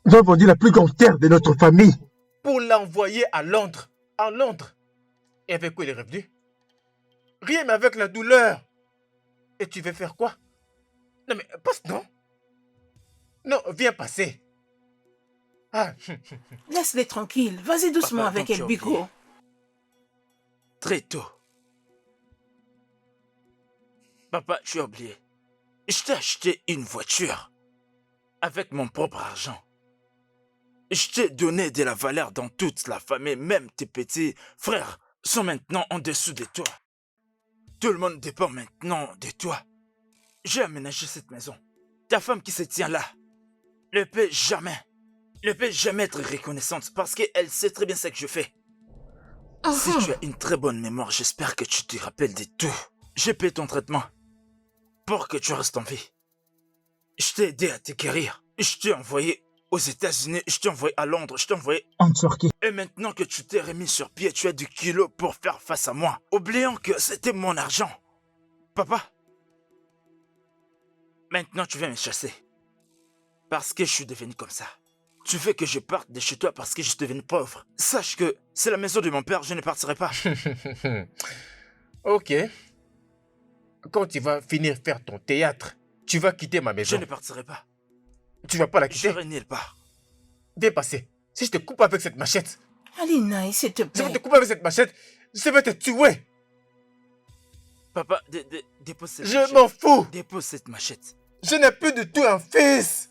Nous avons vendu la plus grande terre de notre famille pour l'envoyer à Londres. À Londres. Et avec quoi il est revenu? Rien, mais avec la douleur. Et tu veux faire quoi? Non mais passe, non? Non, viens passer. Ah. Laisse-les tranquilles. Vas-y doucement Papa, avec El Bico. Très tôt. Papa, tu as oublié. Je t'ai acheté une voiture. Avec mon propre argent. Je t'ai donné de la valeur dans toute la famille. Même tes petits frères sont maintenant en dessous de toi. Tout le monde dépend maintenant de toi. J'ai aménagé cette maison. Ta femme qui se tient là ne peut jamais être reconnaissante parce qu'elle sait très bien ce que je fais. Si tu as une très bonne mémoire, j'espère que tu te rappelles de tout. J'ai payé ton traitement pour que tu restes en vie. Je t'ai aidé à te guérir. Je t'ai envoyé aux États-Unis, je t'ai envoyé à Londres, je t'ai envoyé en Turquie. Et maintenant que tu t'es remis sur pied, tu as du kilo pour faire face à moi, oubliant que c'était mon argent. Papa, maintenant tu viens me chasser. Parce que je suis devenu comme ça. Tu veux que je parte de chez toi parce que je suis devenu pauvre. Sache que c'est la maison de mon père, je ne partirai pas. Ok. Quand tu vas finir faire ton théâtre, tu vas quitter ma maison. Je ne partirai pas. Tu vas pas la quitter? Je vais nulle part. Viens passer. Si je te coupe avec cette machette... Alina, s'il te plaît. Je vais te couper avec cette machette. Je vais te tuer. Papa, dépose cette machette. Je m'en fous. Dépose cette machette. Je n'ai plus du tout un fils.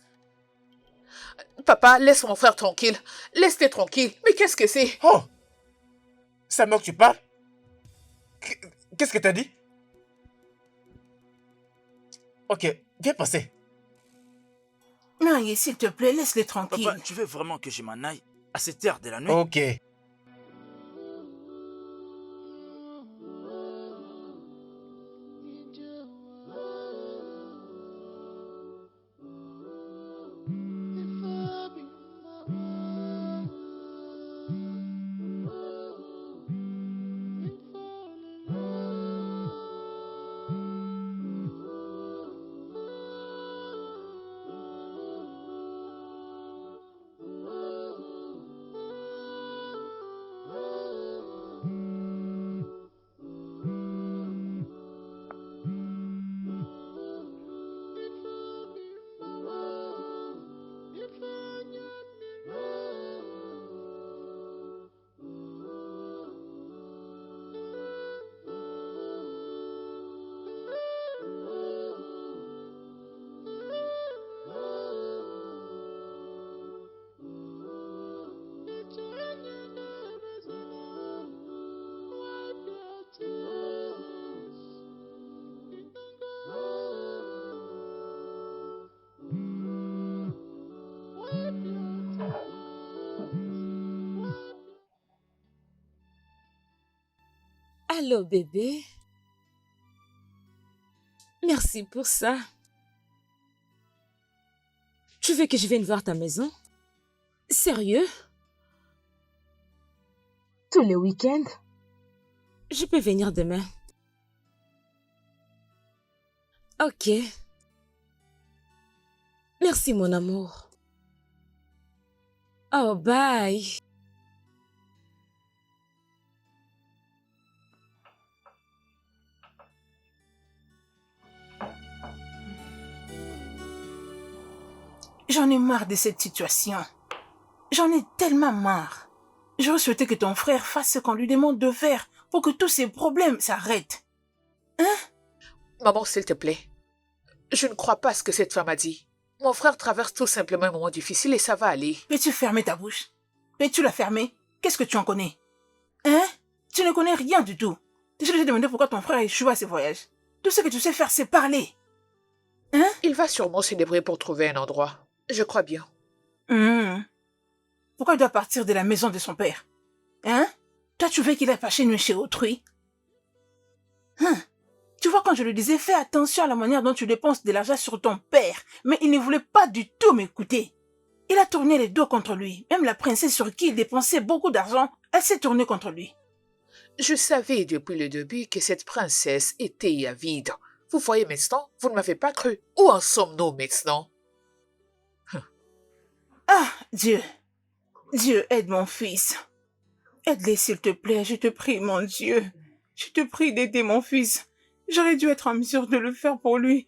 Papa, laisse mon frère tranquille. Laisse-les tranquille. Mais qu'est-ce que c'est? Oh! C'est à moi que tu parles? Qu'est-ce que t'as dit? Ok, viens passer. Marie, s'il te plaît, laisse-les tranquilles. Papa, tu veux vraiment que je m'en aille à cette heure de la nuit? Ok. Allô, bébé. Merci pour ça. Tu veux que je vienne voir ta maison? Sérieux? Tous les week-ends? Je peux venir demain. Ok. Merci, mon amour. Oh, bye. J'en ai marre de cette situation. J'en ai tellement marre. J'aurais souhaité que ton frère fasse ce qu'on lui demande de faire pour que tous ces problèmes s'arrêtent. Hein? Maman, s'il te plaît. Je ne crois pas à ce que cette femme a dit. Mon frère traverse tout simplement un moment difficile et ça va aller. Peux-tu fermer ta bouche? Peux-tu la fermer? Qu'est-ce que tu en connais? Hein? Tu ne connais rien du tout. Je t'ai demandé pourquoi ton frère a échoué à ses voyages. Tout ce que tu sais faire, c'est parler. Hein? Il va sûrement se débrouiller pour trouver un endroit. Je crois bien. Pourquoi il doit partir de la maison de son père? Hein? Toi, tu veux qu'il aille passer nuit chez autrui? Tu vois, quand je lui disais, fais attention à la manière dont tu dépenses de l'argent sur ton père, mais il ne voulait pas du tout m'écouter. Il a tourné les dos contre lui. Même la princesse sur qui il dépensait beaucoup d'argent, elle s'est tournée contre lui. Je savais depuis le début que cette princesse était avide. Vous voyez maintenant, vous ne m'avez pas cru. Où en sommes-nous maintenant? Ah, Dieu. Dieu, aide mon fils. Aide-les, s'il te plaît, je te prie, mon Dieu. Je te prie d'aider mon fils. J'aurais dû être en mesure de le faire pour lui.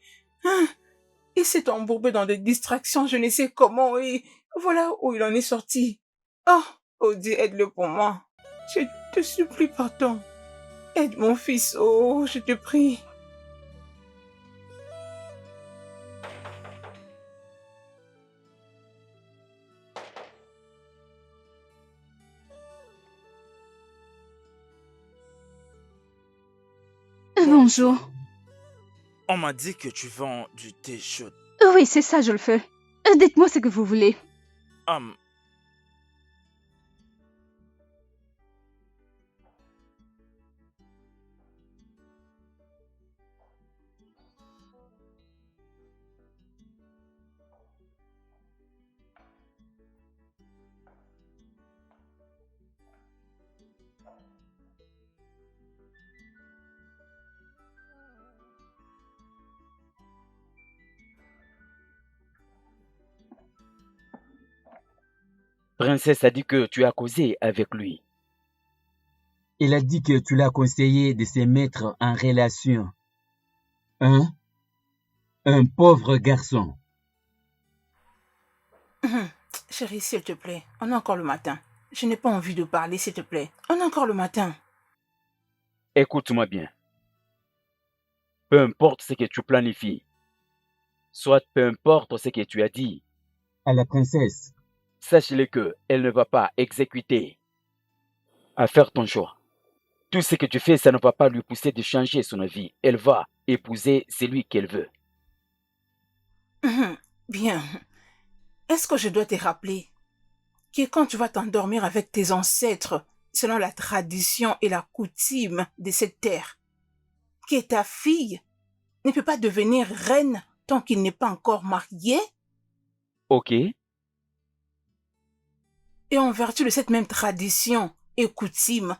Il s'est embourbé dans des distractions, je ne sais comment, et voilà où il en est sorti. Oh Dieu, aide-le pour moi. Je te supplie, pardon. Aide mon fils, oh, je te prie. Bonjour. On m'a dit que tu vends du thé chaud. Oui, c'est ça, je le fais. Dites-moi ce que vous voulez. Princesse a dit que tu as causé avec lui. Il a dit que tu l'as conseillé de se mettre en relation. Un pauvre garçon. Chérie, s'il te plaît, on est encore le matin. Je n'ai pas envie de parler, s'il te plaît. On est encore le matin. Écoute-moi bien. Peu importe ce que tu planifies, soit peu importe ce que tu as dit, À la princesse. sache-le que elle ne va pas exécuter à faire ton choix. Tout ce que tu fais, ça ne va pas lui pousser de changer son avis. Elle va épouser celui qu'elle veut. Bien. Est-ce que je dois te rappeler que quand tu vas t'endormir avec tes ancêtres, selon la tradition et la coutume de cette terre, que ta fille ne peut pas devenir reine tant qu'il n'est pas encore marié? Ok? Et en vertu de cette même tradition et coutume,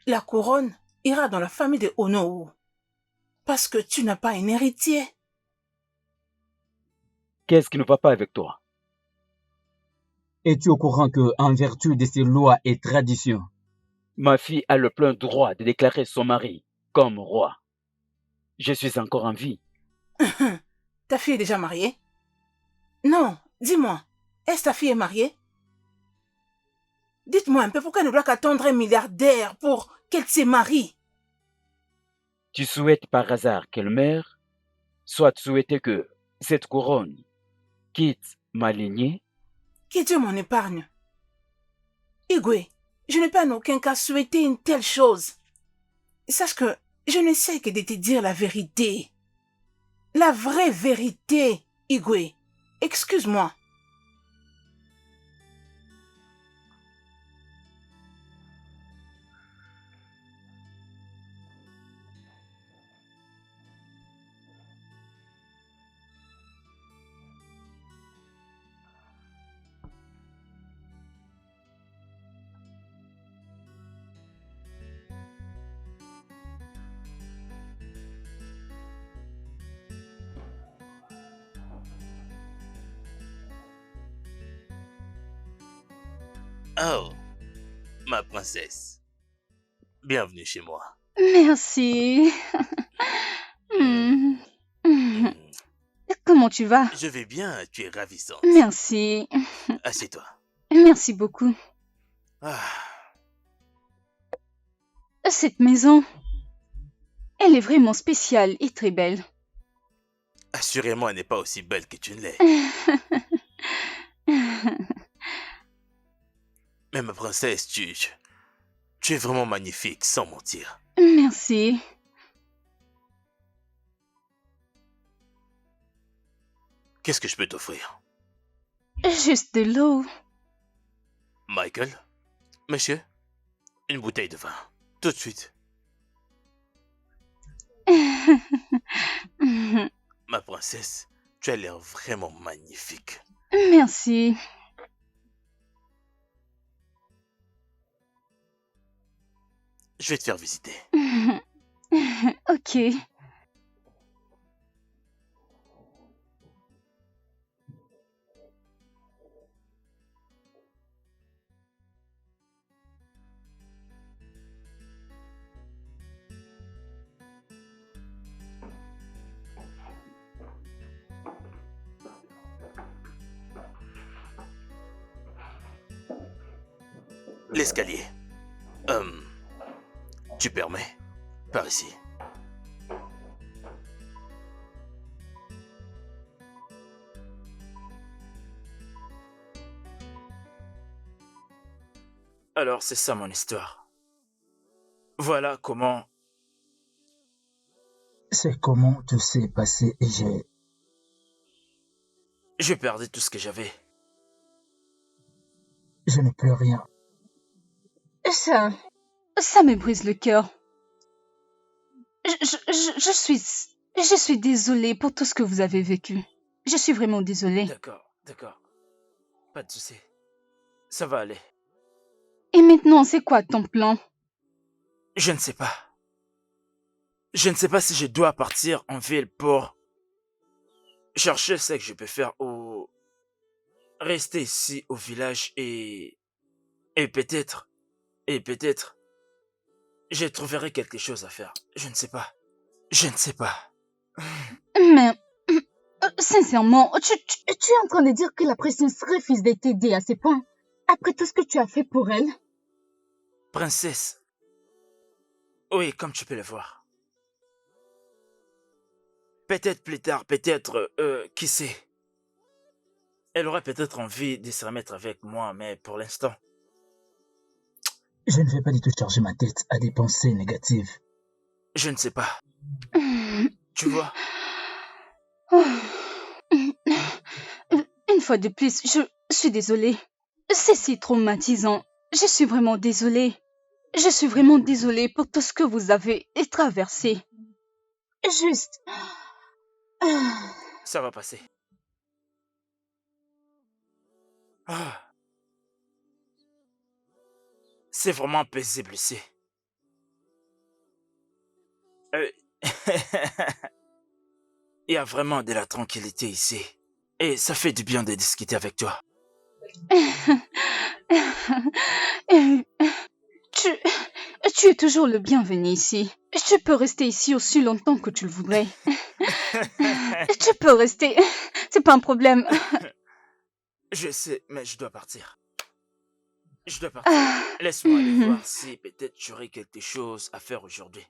la couronne ira dans la famille de Onowu. Parce que tu n'as pas un héritier. Qu'est-ce qui ne va pas avec toi? Es-tu au courant que, en vertu de ces lois et traditions, Ma fille a le plein droit de déclarer son mari comme roi. Je suis encore en vie. Ta fille est déjà mariée? Non, dis-moi, est-ce ta fille est mariée? Dites-moi un peu pourquoi elle ne doit qu'attendre un milliardaire pour qu'elle se marie? Tu souhaites par hasard qu'elle meure, soit souhaiter que cette couronne quitte ma lignée. Que Dieu m'en épargne. Igwe, je ne peux en aucun cas souhaiter une telle chose. Sache que je n'essaie que de te dire la vérité. La vraie vérité, Igwe. Excuse-moi. Oh, ma princesse. Bienvenue chez moi. Merci. Comment tu vas? Je vais bien, tu es ravissante. Merci. Assieds-toi. Merci beaucoup. Ah, Cette maison, elle est vraiment spéciale et très belle. assurément, elle n'est pas aussi belle que tu ne l'es. Mais ma princesse, tu es vraiment magnifique, sans mentir. Merci. Qu'est-ce que je peux t'offrir? Juste de l'eau. Michael? Monsieur? Une bouteille de vin. Tout de suite. Ma princesse, tu as l'air vraiment magnifique. Merci. Je vais te faire visiter. Ok. L'escalier. Tu permets? Par ici. Alors c'est ça mon histoire. Voilà comment... C'est comment tout s'est passé et J'ai perdu tout ce que j'avais. je ne peux rien. Ça me brise le cœur. Je suis désolée pour tout ce que vous avez vécu. Je suis vraiment désolée. D'accord. Pas de souci. Ça va aller. Et maintenant, c'est quoi ton plan? Je ne sais pas. Je ne sais pas si je dois partir en ville pour chercher ce que je peux faire ou rester ici au village et peut-être, je trouverai quelque chose à faire. Je ne sais pas. Mais, sincèrement, tu es en train de dire que la princesse refuse de t'aider à ces points, après tout ce que tu as fait pour elle? Princesse. Oui, comme tu peux le voir. Peut-être plus tard, qui sait. Elle aurait peut-être envie de se remettre avec moi, mais pour l'instant... Je ne vais pas du tout charger ma tête à des pensées négatives. Je ne sais pas. Tu vois? Une fois de plus, je suis désolée. C'est si traumatisant. Je suis vraiment désolée. Je suis vraiment désolée pour tout ce que vous avez traversé. Juste... Ça va passer. Ah. C'est vraiment paisible ici. Il y a vraiment de la tranquillité ici. Et ça fait du bien de discuter avec toi. Tu es toujours le bienvenu ici. Tu peux rester ici aussi longtemps que tu le voudrais. Tu peux rester. C'est pas un problème. Je sais, mais je dois partir. Laisse-moi aller voir si peut-être j'aurai quelque chose à faire aujourd'hui.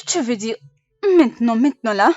Tu veux dire maintenant là?